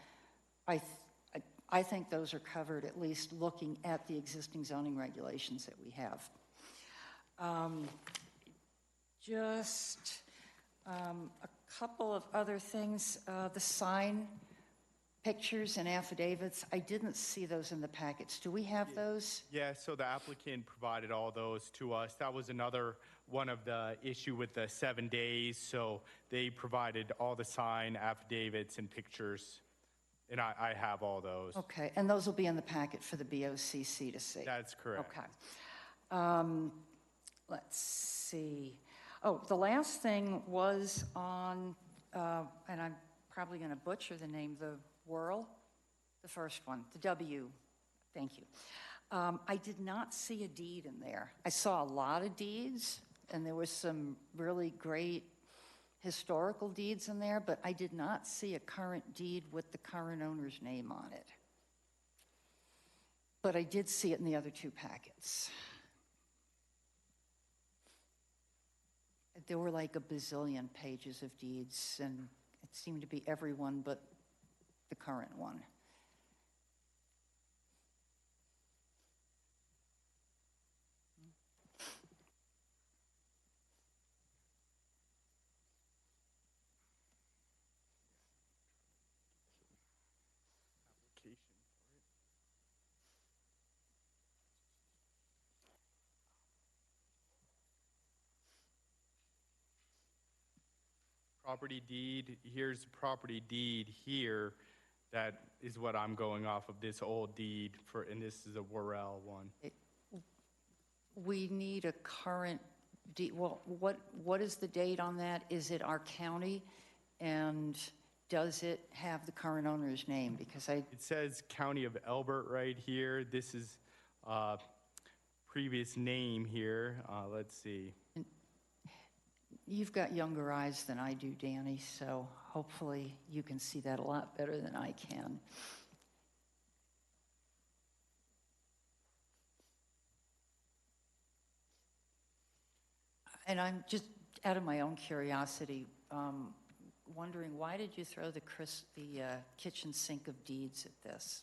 [SPEAKER 6] I think those are covered, at least looking at the existing zoning regulations that we have. A couple of other things. The sign pictures and affidavits, I didn't see those in the packets. Do we have those?
[SPEAKER 8] Yeah, so the applicant provided all those to us. That was another one of the issue with the 7 days. So they provided all the sign affidavits and pictures, and I have all those.
[SPEAKER 6] Okay, and those will be in the packet for the BOCC to see?
[SPEAKER 8] That's correct.
[SPEAKER 6] Okay. Let's see. Oh, the last thing was on, and I'm probably going to butcher the name, the Whirl, the first one, the W, thank you. I did not see a deed in there. I saw a lot of deeds, and there was some really great historical deeds in there, but I did not see a current deed with the current owner's name on it. But I did see it in the other two packets. There were like a bazillion pages of deeds, and it seemed to be everyone but the current one.
[SPEAKER 8] Property deed, here's the property deed here. That is what I'm going off of, this old deed for, and this is a Worrell one.
[SPEAKER 6] We need a current deed. Well, what is the date on that? Is it our county? And does it have the current owner's name? Because
[SPEAKER 8] It says County of Elbert right here. This is previous name here. Let's see.
[SPEAKER 6] You've got younger eyes than I do, Danny, so hopefully you can see that a lot better than I can. And I'm just, out of my own curiosity, wondering, why did you throw the kitchen sink of deeds at this?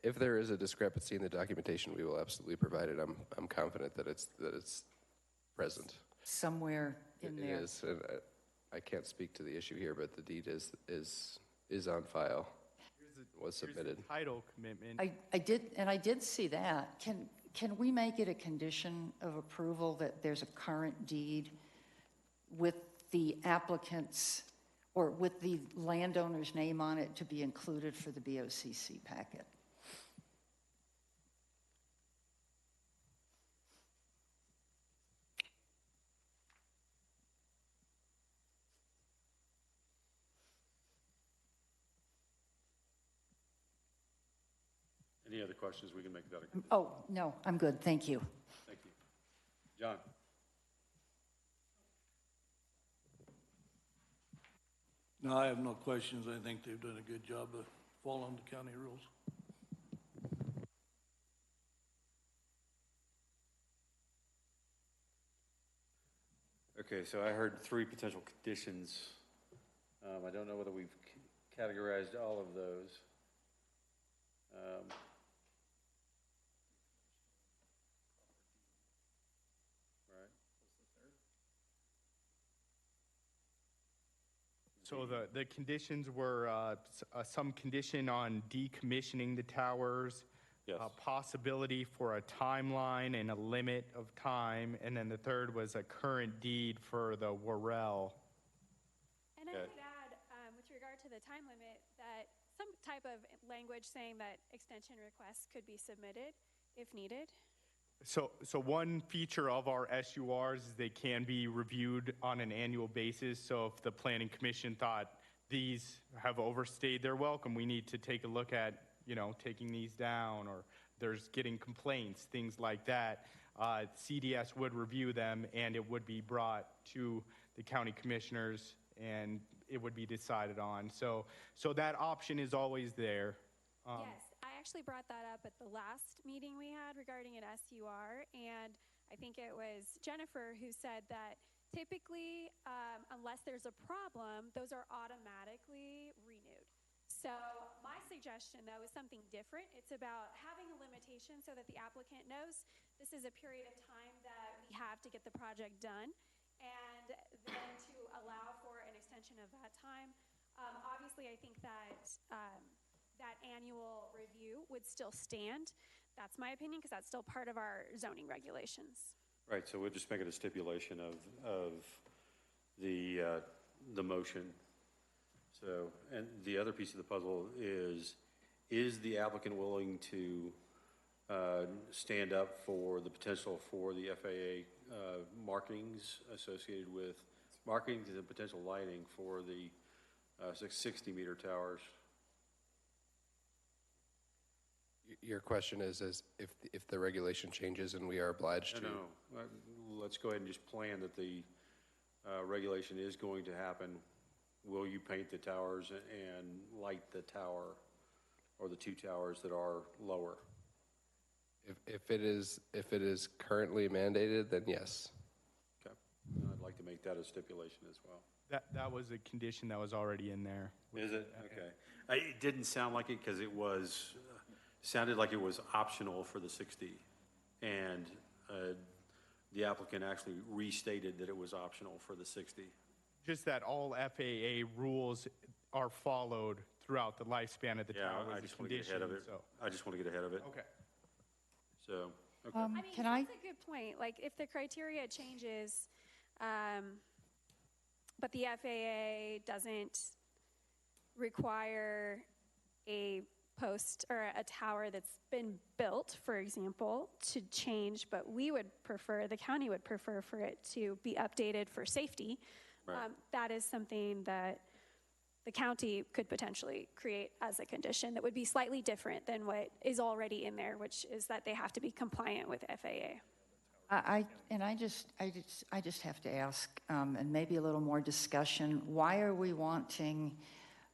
[SPEAKER 9] If there is a discrepancy in the documentation, we will absolutely provide it. I'm confident that it's present.
[SPEAKER 6] Somewhere in there.
[SPEAKER 9] It is, and I can't speak to the issue here, but the deed is on file. Was submitted.
[SPEAKER 8] Here's the title commitment.
[SPEAKER 6] I did see that. Can we make it a condition of approval that there's a current deed with the applicant's or with the landowner's name on it to be included for the BOCC packet?
[SPEAKER 1] Any other questions we can make about it?
[SPEAKER 6] Oh, no, I'm good. Thank you.
[SPEAKER 1] Thank you. John?
[SPEAKER 15] No, I have no questions. I think they've done a good job of following the county rules.
[SPEAKER 1] Okay, so I heard 3 potential conditions. I don't know whether we've categorized all of those.
[SPEAKER 8] So the conditions were some condition on decommissioning the towers,
[SPEAKER 1] Yes.
[SPEAKER 8] a possibility for a timeline and a limit of time, and then the third was a current deed for the Worrell.
[SPEAKER 14] And I would add, with regard to the time limit, that some type of language saying that extension requests could be submitted if needed.
[SPEAKER 8] So one feature of our SURs is they can be reviewed on an annual basis. So if the Planning Commission thought these have overstayed their welcome, we need to take a look at, taking these down, or there's getting complaints, things like that. CDS would review them, and it would be brought to the county commissioners, and it would be decided on. So that option is always there.
[SPEAKER 14] Yes, I actually brought that up at the last meeting we had regarding an SUR, and I think it was Jennifer who said that typically, unless there's a problem, those are automatically renewed. So my suggestion, though, is something different. It's about having a limitation so that the applicant knows this is a period of time that we have to get the project done, and then to allow for an extension of that time. Obviously, I think that that annual review would still stand. That's my opinion, because that's still part of our zoning regulations.
[SPEAKER 1] Right, so we'll just make it a stipulation of the motion. So, and the other piece of the puzzle is the applicant willing to stand up for the potential for the FAA markings associated with markings and potential lighting for the 60-meter towers?
[SPEAKER 9] Your question is if the regulation changes and we are obliged to?
[SPEAKER 1] No. Let's go ahead and just plan that the regulation is going to happen. Will you paint the towers and light the tower or the 2 towers that are lower?
[SPEAKER 9] If it is currently mandated, then yes.
[SPEAKER 1] Okay. I'd like to make that a stipulation as well.
[SPEAKER 8] That was a condition that was already in there.
[SPEAKER 1] Is it? Okay. It didn't sound like it because it was, sounded like it was optional for the 60. And the applicant actually restated that it was optional for the 60.
[SPEAKER 8] Just that all FAA rules are followed throughout the lifespan of the tower.
[SPEAKER 1] I just want to get ahead of it. I just want to get ahead of it.
[SPEAKER 8] Okay.
[SPEAKER 1] So, okay.
[SPEAKER 14] I mean, that's a good point. Like, if the criteria changes, but the FAA doesn't require a post or a tower that's been built, for example, to change, but we would prefer, the county would prefer for it to be updated for safety.
[SPEAKER 1] Right.
[SPEAKER 14] That is something that the county could potentially create as a condition that would be slightly different than what is already in there, which is that they have to be compliant with FAA.
[SPEAKER 6] I just have to ask, and maybe a little more discussion, why are we wanting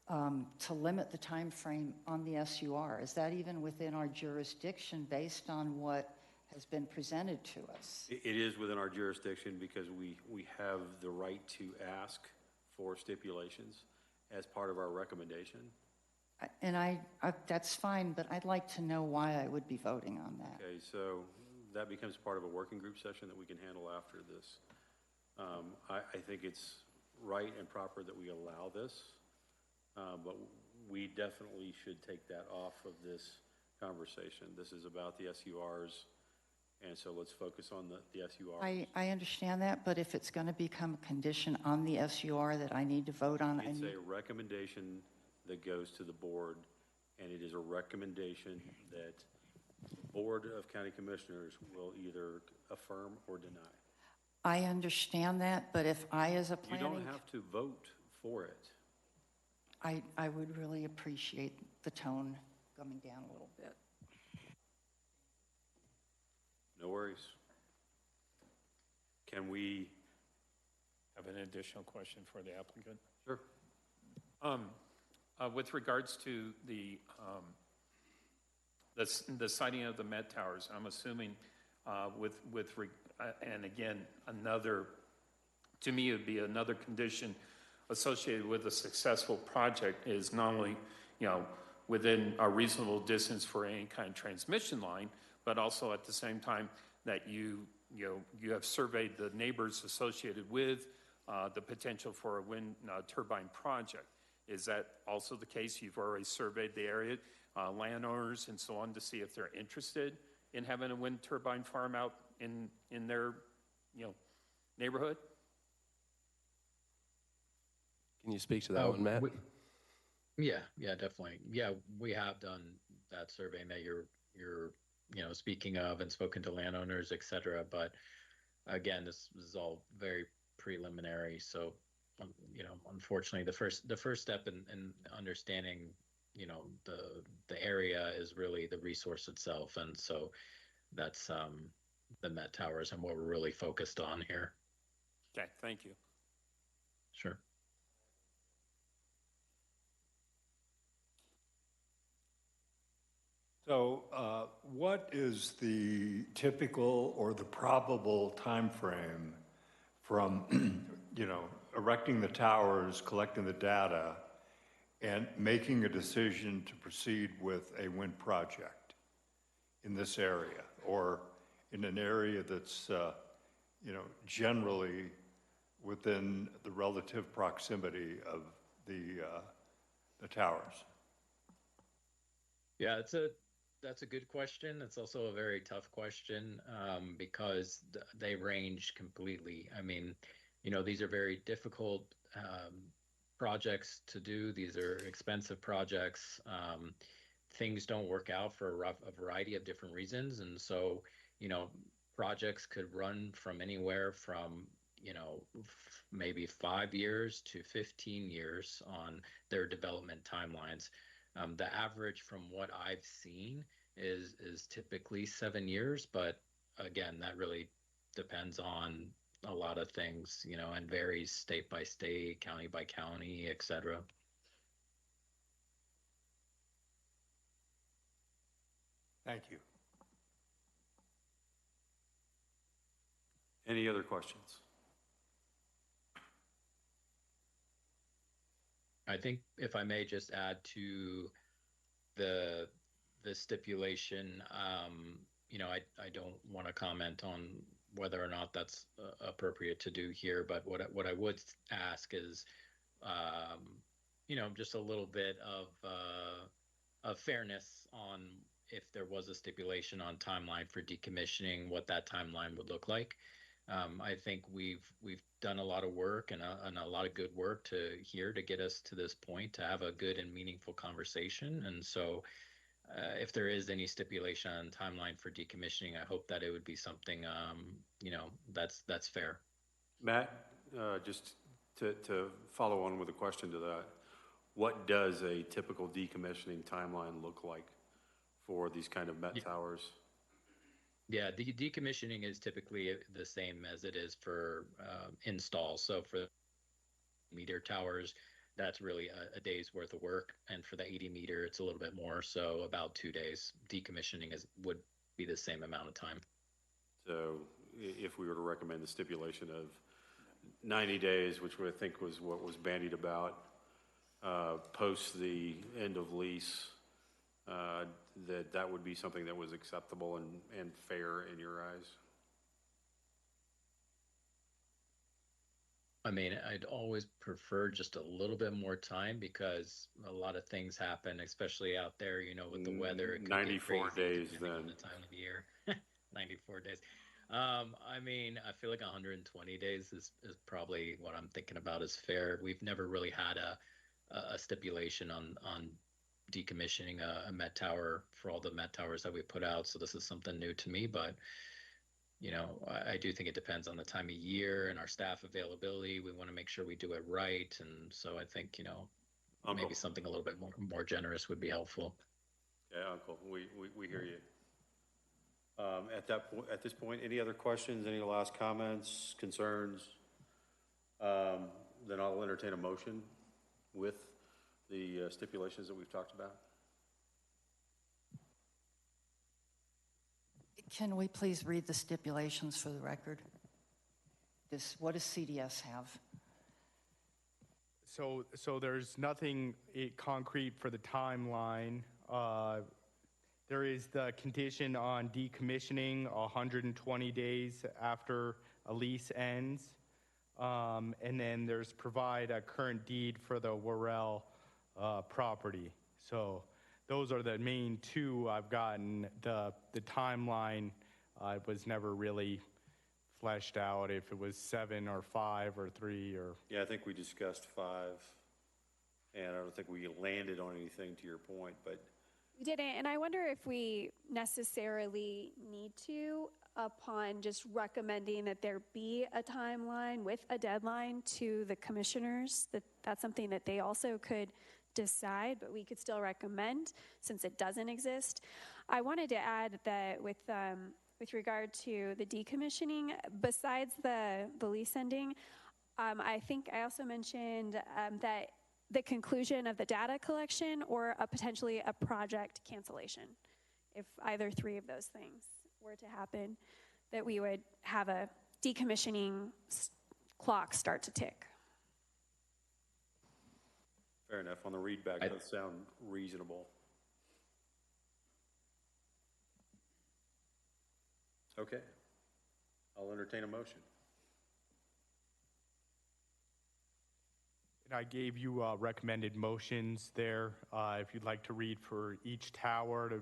[SPEAKER 6] to limit the time frame on the SUR? Is that even within our jurisdiction based on what has been presented to us?
[SPEAKER 16] It is within our jurisdiction because we have the right to ask for stipulations as part of our recommendation.
[SPEAKER 6] That's fine, but I'd like to know why I would be voting on that.
[SPEAKER 16] Okay, so that becomes part of a working group session that we can handle after this. I think it's right and proper that we allow this, but we definitely should take that off of this conversation. This is about the SURs, and so let's focus on the SURs.
[SPEAKER 6] I understand that, but if it's going to become a condition on the SUR that I need to vote on,
[SPEAKER 16] It's a recommendation that goes to the board, and it is a recommendation that the Board of County Commissioners will either affirm or deny.
[SPEAKER 6] I understand that, but if I, as a planning...
[SPEAKER 16] You don't have to vote for it.
[SPEAKER 6] I would really appreciate the tone coming down a little bit.
[SPEAKER 16] No worries. Can we...
[SPEAKER 7] Have an additional question for the applicant?
[SPEAKER 16] Sure.
[SPEAKER 7] With regards to the siting of the Met Towers, I'm assuming and again, to me, it would be another condition associated with a successful project is not only, within a reasonable distance for any kind of transmission line, but also at the same time that you have surveyed the neighbors associated with the potential for a wind turbine project. Is that also the case? You've already surveyed the area, landowners and so on, to see if they're interested in having a wind turbine farm out in their, neighborhood?
[SPEAKER 9] Can you speak to that one, Matt?
[SPEAKER 10] Yeah, definitely. Yeah, we have done that surveying that you're speaking of, and spoken to landowners, et cetera. But again, this is all very preliminary. So, unfortunately, the first step in understanding, the area is really the resource itself. And so that's the Met Towers and what we're really focused on here.
[SPEAKER 7] Okay, thank you.
[SPEAKER 10] Sure.
[SPEAKER 5] So what is the typical or the probable timeframe from, erecting the towers, collecting the data, and making a decision to proceed with a wind project in this area, or in an area that's, generally within the relative proximity of the towers?
[SPEAKER 10] Yeah, that's a good question. It's also a very tough question because they range completely. I mean, these are very difficult projects to do. These are expensive projects. Things don't work out for a variety of different reasons. And so, projects could run from anywhere from, maybe 5 years to 15 years on their development timelines. The average from what I've seen is typically 7 years, but again, that really depends on a lot of things, and varies state by state, county by county, et cetera.
[SPEAKER 5] Thank you.
[SPEAKER 16] Any other questions?
[SPEAKER 10] I think if I may just add to the stipulation, I don't want to comment on whether or not that's appropriate to do here, but what I would ask is, just a little bit of fairness on if there was a stipulation on timeline for decommissioning, what that timeline would look like. I think we've done a lot of work and a lot of good work to get us to this point, to have a good and meaningful conversation. And so if there is any stipulation on timeline for decommissioning, I hope that it would be something, that's fair.
[SPEAKER 16] Matt, just to follow on with a question to that, what does a typical decommissioning timeline look like for these kind of Met towers?
[SPEAKER 10] Yeah, the decommissioning is typically the same as it is for installs. So for meter towers, that's really a day's worth of work, and for the 80 meter, it's a little bit more. So about 2 days. Decommissioning would be the same amount of time.
[SPEAKER 16] So if we were to recommend the stipulation of 90 days, which I think was what was bandied about, post the end of lease, that would be something that was acceptable and fair in your eyes?
[SPEAKER 10] I mean, I'd always prefer just a little bit more time because a lot of things happen, especially out there, with the weather. It could
[SPEAKER 16] 94
[SPEAKER 10] get crazy
[SPEAKER 16] days
[SPEAKER 10] depending on
[SPEAKER 16] then.
[SPEAKER 10] the time of year. 94 days. I mean, I feel like 120 days is probably what I'm thinking about is fair. We've never really had a stipulation on decommissioning a Met tower for all the Met towers that we put out. So this is something new to me, but I do think it depends on the time of year and our staff availability. We want to make sure we do it right. And so I think,
[SPEAKER 16] Uncle.
[SPEAKER 10] maybe something a little bit more generous would be helpful.
[SPEAKER 16] Yeah, Uncle, we hear you. At this point, any other questions, any last comments, concerns? Then I'll entertain a motion with the stipulations that we've talked about.
[SPEAKER 6] Can we please read the stipulations for the record? What does CDS have?
[SPEAKER 8] So there's nothing concrete for the timeline. There is the condition on decommissioning 120 days after a lease ends. And then there's provide a current deed for the Worrell property. So those are the main two I've gotten. The timeline was never really fleshed out, if it was 7 or 5 or 3 or...
[SPEAKER 16] Yeah, I think we discussed 5, and I don't think we landed on anything to your point, but...
[SPEAKER 14] We didn't, and I wonder if we necessarily need to, upon just recommending that there be a timeline with a deadline to the commissioners, that's something that they also could decide, but we could still recommend since it doesn't exist. I wanted to add that with regard to the decommissioning, besides the lease ending, I think I also mentioned that the conclusion of the data collection or potentially a project cancellation. If either 3 of those things were to happen, that we would have a decommissioning clock start to tick.
[SPEAKER 16] Fair enough. On the readback, that sound reasonable. Okay. I'll entertain a motion.
[SPEAKER 8] And I gave you recommended motions there. If you'd like to read for each tower to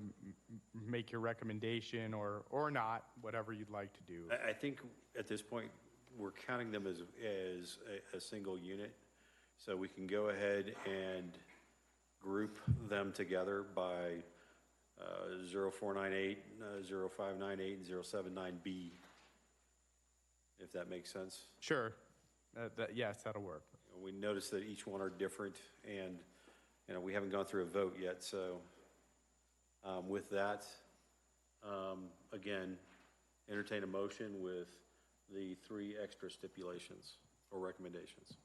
[SPEAKER 8] make your recommendation or not, whatever you'd like to do.
[SPEAKER 16] I think at this point, we're counting them as a single unit. So we can go ahead and group them together by 0498, 0598, and 079B, if that makes sense.
[SPEAKER 8] Sure. Yes, that'll work.
[SPEAKER 16] We notice that each one are different, and we haven't gone through a vote yet. So with that, again, entertain a motion with the 3 extra stipulations or recommendations.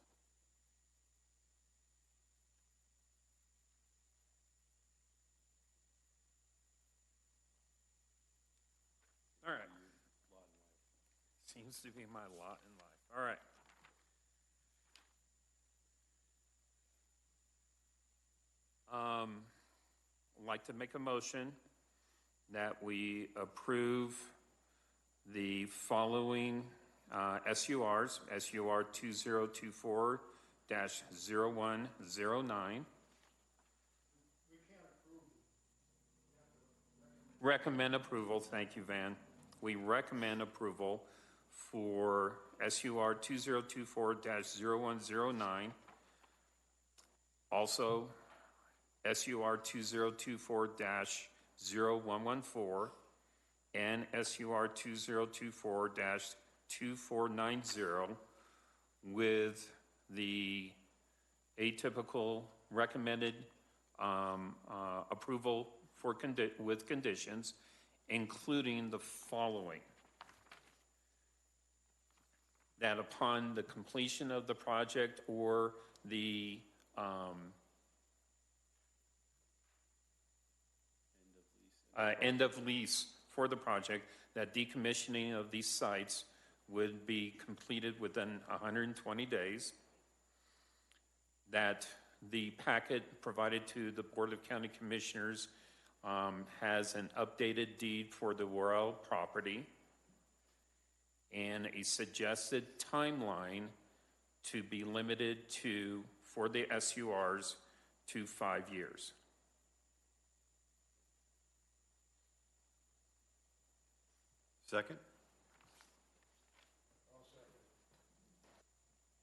[SPEAKER 7] All right. Seems to be my lot in life. All right. I'd like to make a motion that we approve the following SURs, SUR 2024-0109. Recommend approval. Thank you, Van. We recommend approval for SUR 2024-0109. Also, SUR 2024-0114 and SUR 2024-2490 with the atypical recommended approval for with conditions, including the following. That upon the completion of the project or the end of lease for the project, that decommissioning of these sites would be completed within 120 days, that the packet provided to the Board of County Commissioners has an updated deed for the Worrell property, and a suggested timeline to be limited to, for the SURs, to 5 years.
[SPEAKER 16] Second?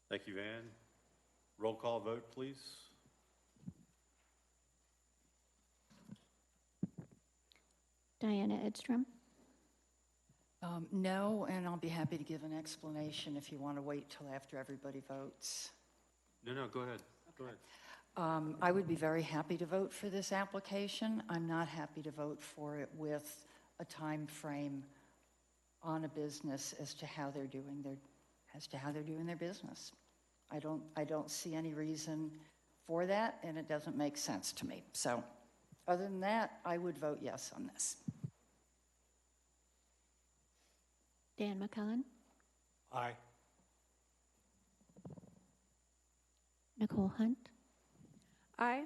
[SPEAKER 16] Thank you, Van. Roll call vote, please.
[SPEAKER 2] Diana Edstrom,
[SPEAKER 6] No, and I'll be happy to give an explanation if you want to wait till after everybody votes.
[SPEAKER 16] No, go ahead. Go ahead.
[SPEAKER 6] I would be very happy to vote for this application. I'm not happy to vote for it with a time frame on a business as to how they're doing their business. I don't see any reason for that, and it doesn't make sense to me. So, other than that, I would vote yes on this.
[SPEAKER 2] Dan McCullen,
[SPEAKER 5] Aye.
[SPEAKER 2] Nicole Hunt,
[SPEAKER 14] Aye.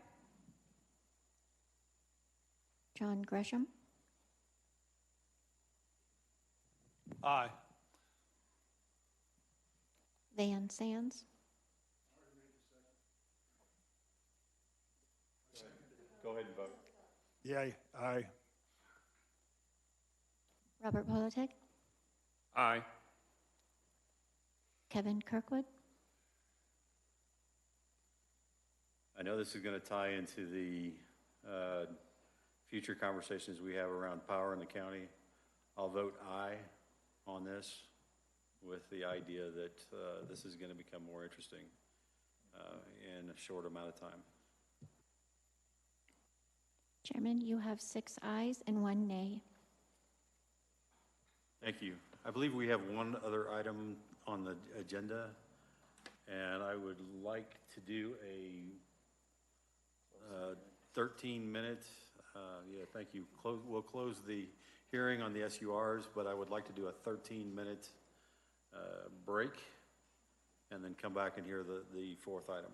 [SPEAKER 2] John Gresham,
[SPEAKER 15] Aye.
[SPEAKER 2] Van Sands,
[SPEAKER 16] Go ahead and vote.
[SPEAKER 13] Yay, aye.
[SPEAKER 2] Robert Politic,
[SPEAKER 7] Aye.
[SPEAKER 2] Kevin Kirkwood,
[SPEAKER 16] I know this is going to tie into the future conversations we have around power in the county. I'll vote aye on this with the idea that this is going to become more interesting in a short amount of time.
[SPEAKER 2] Chairman, you have 6 ayes and 1 nay.
[SPEAKER 16] Thank you. I believe we have one other item on the agenda, and I would like to do a 13-minute, thank you. We'll close the hearing on the SURs, but I would like to do a 13-minute break and then come back and hear the fourth item.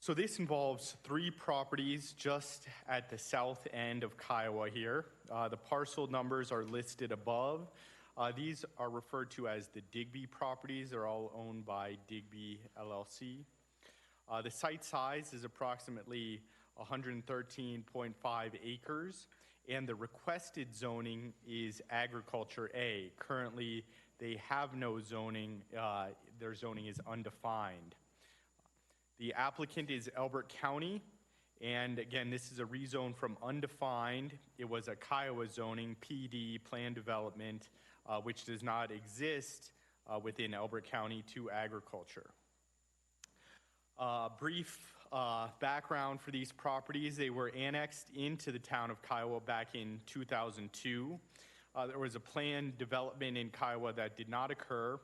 [SPEAKER 8] So this involves 3 properties just at the south end of Kiowa here. The parcel numbers are listed above. These are referred to as the Digby properties. They're all owned by Digby LLC. The site size is approximately 113.5 acres, and the requested zoning is Agriculture A. Currently, they have no zoning. Their zoning is undefined. The applicant is Elbert County, and again, this is a rezone from undefined. It was a Kiowa zoning, PD, plan development, which does not exist within Elbert County, to agriculture. Brief background for these properties: they were annexed into the town of Kiowa back in 2002. There was a planned development in Kiowa that did not occur,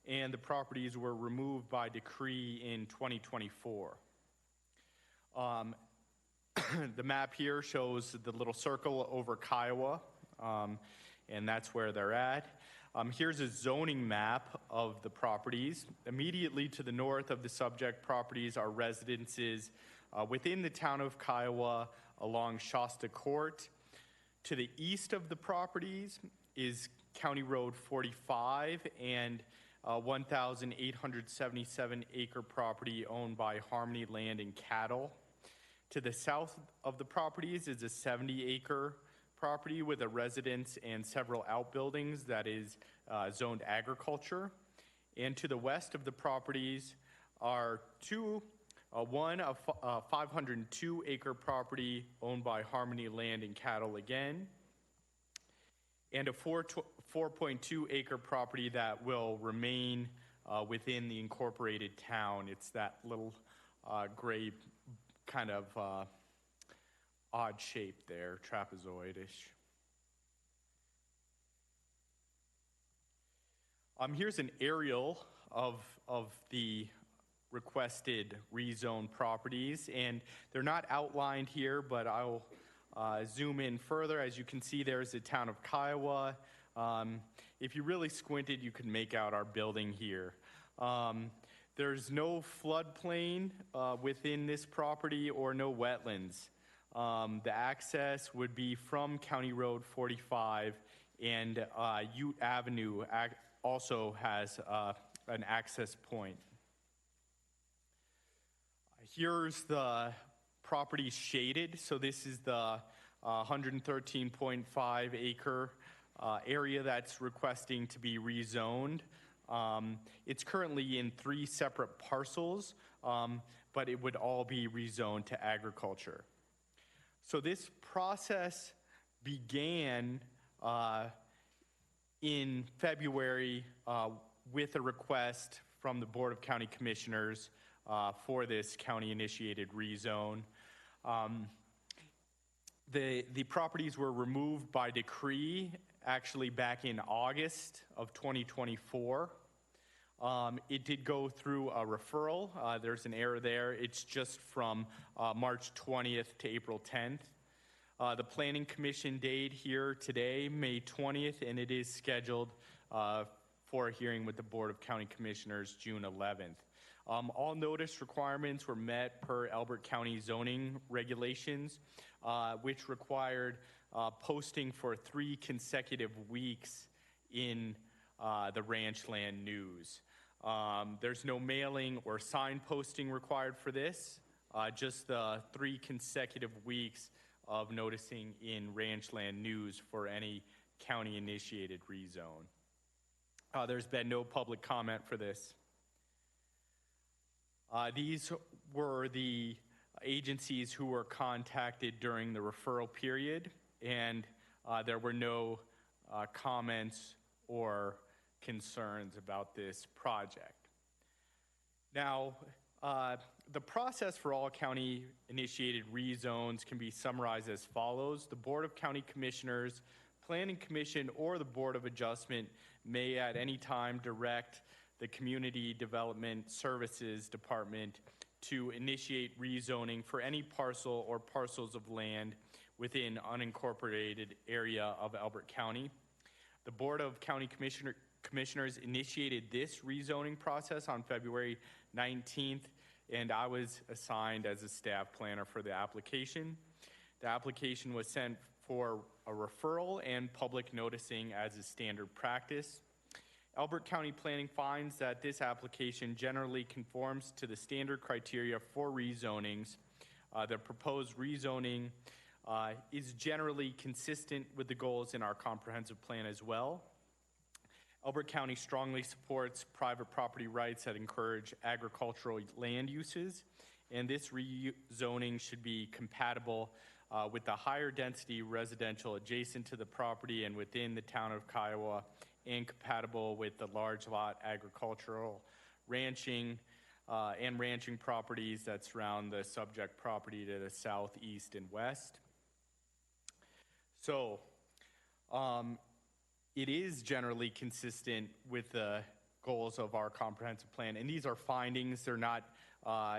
[SPEAKER 8] and the properties were removed by decree in 2024. The map here shows the little circle over Kiowa, and that's where they're at. Here's a zoning map of the properties. Immediately to the north of the subject properties are residences within the town of Kiowa along Shasta Court. To the east of the properties is County Road 45 and 1,877 acre property owned by Harmony Land and Cattle. To the south of the properties is a 70-acre property with a residence and several outbuildings that is zoned agriculture. And to the west of the properties are one 502-acre property owned by Harmony Land and Cattle again, and a 4.2-acre property that will remain within the incorporated town. It's that little gray kind of odd shape there, trapezoidish. Here's an aerial of the requested rezone properties, and they're not outlined here, but I'll zoom in further. As you can see, there's the town of Kiowa. If you really squinted, you could make out our building here. There's no floodplain within this property or no wetlands. The access would be from County Road 45, and Ute Avenue also has an access point. Here's the property shaded. So this is the 113.5 acre area that's requesting to be rezoned. It's currently in 3 separate parcels, but it would all be rezoned to agriculture. So this process began in February with a request from the Board of County Commissioners for this county-initiated rezone. The properties were removed by decree actually back in August of 2024. It did go through a referral. There's an error there. It's just from March 20th to April 10th. The Planning Commission date here today, May 20th, and it is scheduled for a hearing with the Board of County Commissioners June 11th. All notice requirements were met per Elbert County zoning regulations, which required posting for 3 consecutive weeks in the Ranchland News. There's no mailing or sign posting required for this, just the 3 consecutive weeks of noticing in Ranchland News for any county-initiated rezone. There's been no public comment for this. These were the agencies who were contacted during the referral period, and there were no comments or concerns about this project. Now, the process for all county-initiated rezones can be summarized as follows. The Board of County Commissioners, Planning Commission, or the Board of Adjustment may at any time direct the Community Development Services Department to initiate rezoning for any parcel or parcels of land within unincorporated area of Elbert County. The Board of County Commissioners initiated this rezoning process on February 19th, and I was assigned as a staff planner for the application. The application was sent for a referral and public noticing as a standard practice. Elbert County Planning finds that this application generally conforms to the standard criteria for rezonings. The proposed rezoning is generally consistent with the goals in our comprehensive plan as well. Elbert County strongly supports private property rights that encourage agricultural land uses, and this rezoning should be compatible with the higher density residential adjacent to the property and within the town of Kiowa, and compatible with the large lot agricultural ranching and ranching properties that surround the subject property to the south, east, and west. So, it is generally consistent with the goals of our comprehensive plan, and these are findings. They're not,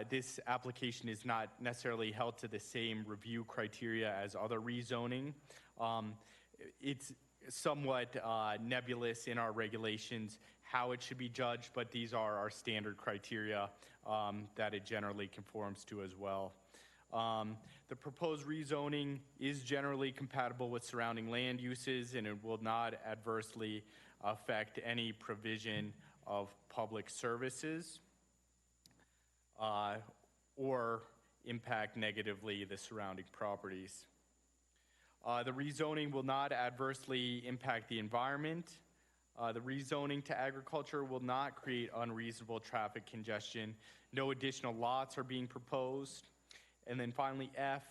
[SPEAKER 8] this application is not necessarily held to the same review criteria as other rezoning. It's somewhat nebulous in our regulations how it should be judged, but these are our standard criteria that it generally conforms to as well. The proposed rezoning is generally compatible with surrounding land uses, and it will not adversely affect any provision of public services or impact negatively the surrounding properties. The rezoning will not adversely impact the environment. The rezoning to agriculture will not create unreasonable traffic congestion. No additional lots are being proposed. And then finally, F,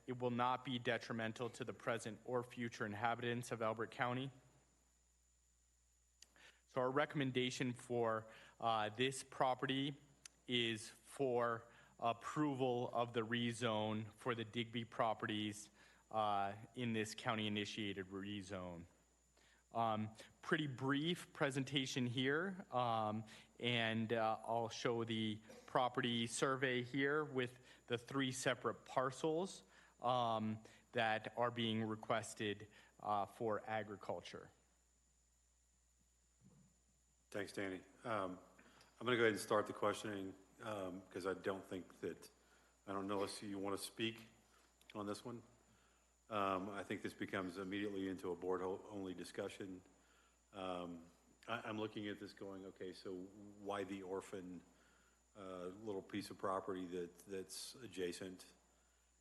[SPEAKER 8] it will not be detrimental to the present or future inhabitants of Elbert County. So our recommendation for this property is for approval of the rezone for the Digby properties in this county-initiated rezone. Pretty brief presentation here, and I'll show the property survey here with the 3 separate parcels that are being requested for agriculture.
[SPEAKER 16] Thanks, Danny. I'm going to go ahead and start the questioning because I don't think that, I don't know if you want to speak on this one. I think this becomes immediately into a board-only discussion. I'm looking at this going, okay, so why the orphan little piece of property that's adjacent?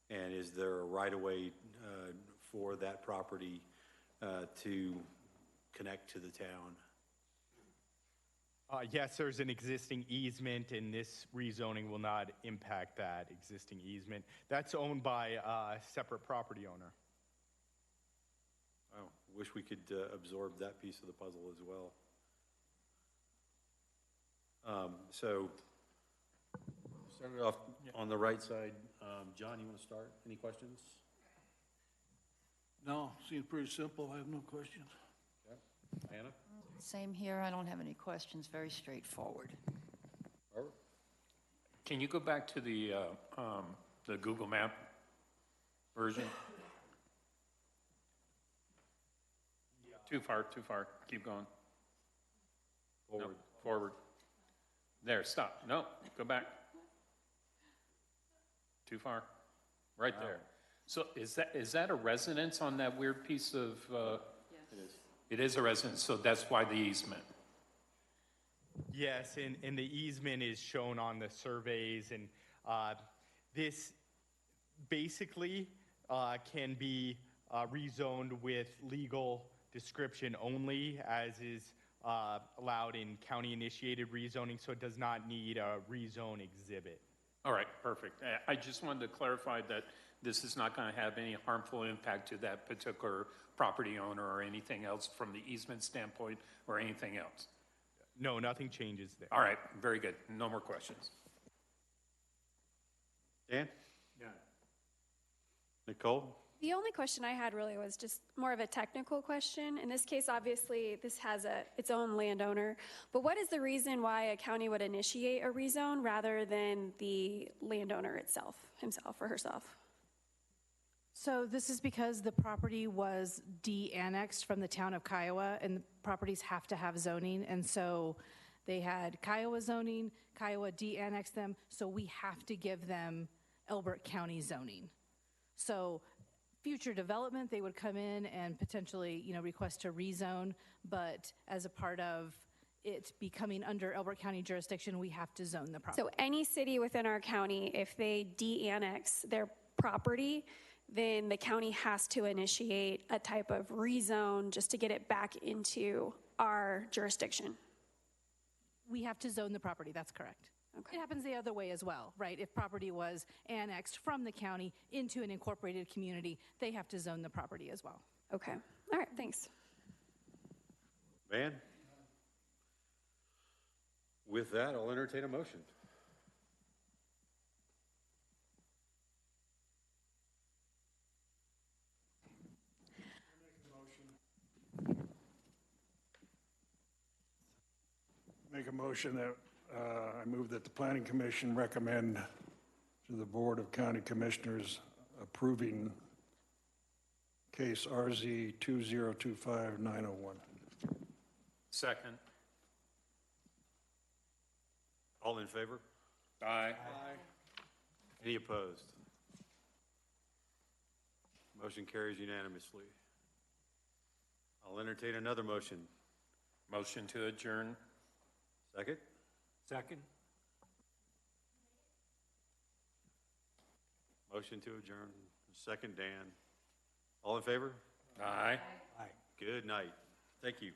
[SPEAKER 16] And is there a right-of-way for that property to connect to the town?
[SPEAKER 8] Yes, there's an existing easement, and this rezoning will not impact that existing easement. That's owned by a separate property owner.
[SPEAKER 16] Oh, wish we could absorb that piece of the puzzle as well. So, started off on the right side. John, you want to start? Any questions?
[SPEAKER 15] No, seems pretty simple. I have no questions.
[SPEAKER 16] Okay. Anna?
[SPEAKER 6] Same here. I don't have any questions. Very straightforward.
[SPEAKER 16] Robert?
[SPEAKER 7] Can you go back to the Google Map version? Yeah. Too far. Keep going.
[SPEAKER 16] Forward.
[SPEAKER 7] No, forward. There, stop. No, go back. Too far. Right there. So is that a residence on that weird piece of?
[SPEAKER 16] Yes. It is.
[SPEAKER 7] It is a residence, so that's why the easement.
[SPEAKER 8] Yes, and the easement is shown on the surveys, and this basically can be rezoned with legal description only, as is allowed in county-initiated rezoning, so it does not need a rezone exhibit.
[SPEAKER 7] All right, perfect. I just wanted to clarify that this is not going to have any harmful impact to that particular property owner or anything else from the easement standpoint or anything else.
[SPEAKER 8] No, nothing changes there.
[SPEAKER 7] All right, very good. No more questions.
[SPEAKER 16] Dan?
[SPEAKER 7] Yeah.
[SPEAKER 16] Nicole?
[SPEAKER 14] The only question I had really was just more of a technical question. In this case, obviously, this has its own landowner. But what is the reason why a county would initiate a rezone rather than the landowner itself, himself or herself?
[SPEAKER 3] So this is because the property was de-annexed from the town of Kiowa, and the properties have to have zoning. And so they had Kiowa zoning, Kiowa de-annexed them, so we have to give them Elbert County zoning. So future development, they would come in and potentially, request to rezone, but as a part of it becoming under Elbert County jurisdiction, we have to zone the property.
[SPEAKER 14] So any city within our county, if they de-annex their property, then the county has to initiate a type of rezone just to get it back into our jurisdiction.
[SPEAKER 3] We have to zone the property, that's correct. Okay. It happens the other way as well, right? If property was annexed from the county into an incorporated community, they have to zone the property as well.
[SPEAKER 14] Okay. All right, thanks.
[SPEAKER 16] Van? With that, I'll entertain a motion.
[SPEAKER 13] Make a motion that, I move that the Planning Commission recommend to the Board of County Commissioners approving case RZ 2025901.
[SPEAKER 7] Second.
[SPEAKER 16] All in favor?
[SPEAKER 7] Aye.
[SPEAKER 16] Any opposed? Motion carries unanimously. I'll entertain another motion.
[SPEAKER 7] Motion to adjourn.
[SPEAKER 16] Second?
[SPEAKER 7] Second.
[SPEAKER 16] Motion to adjourn. Second, Dan. All in favor?
[SPEAKER 7] Aye.
[SPEAKER 16] Good night. Thank you.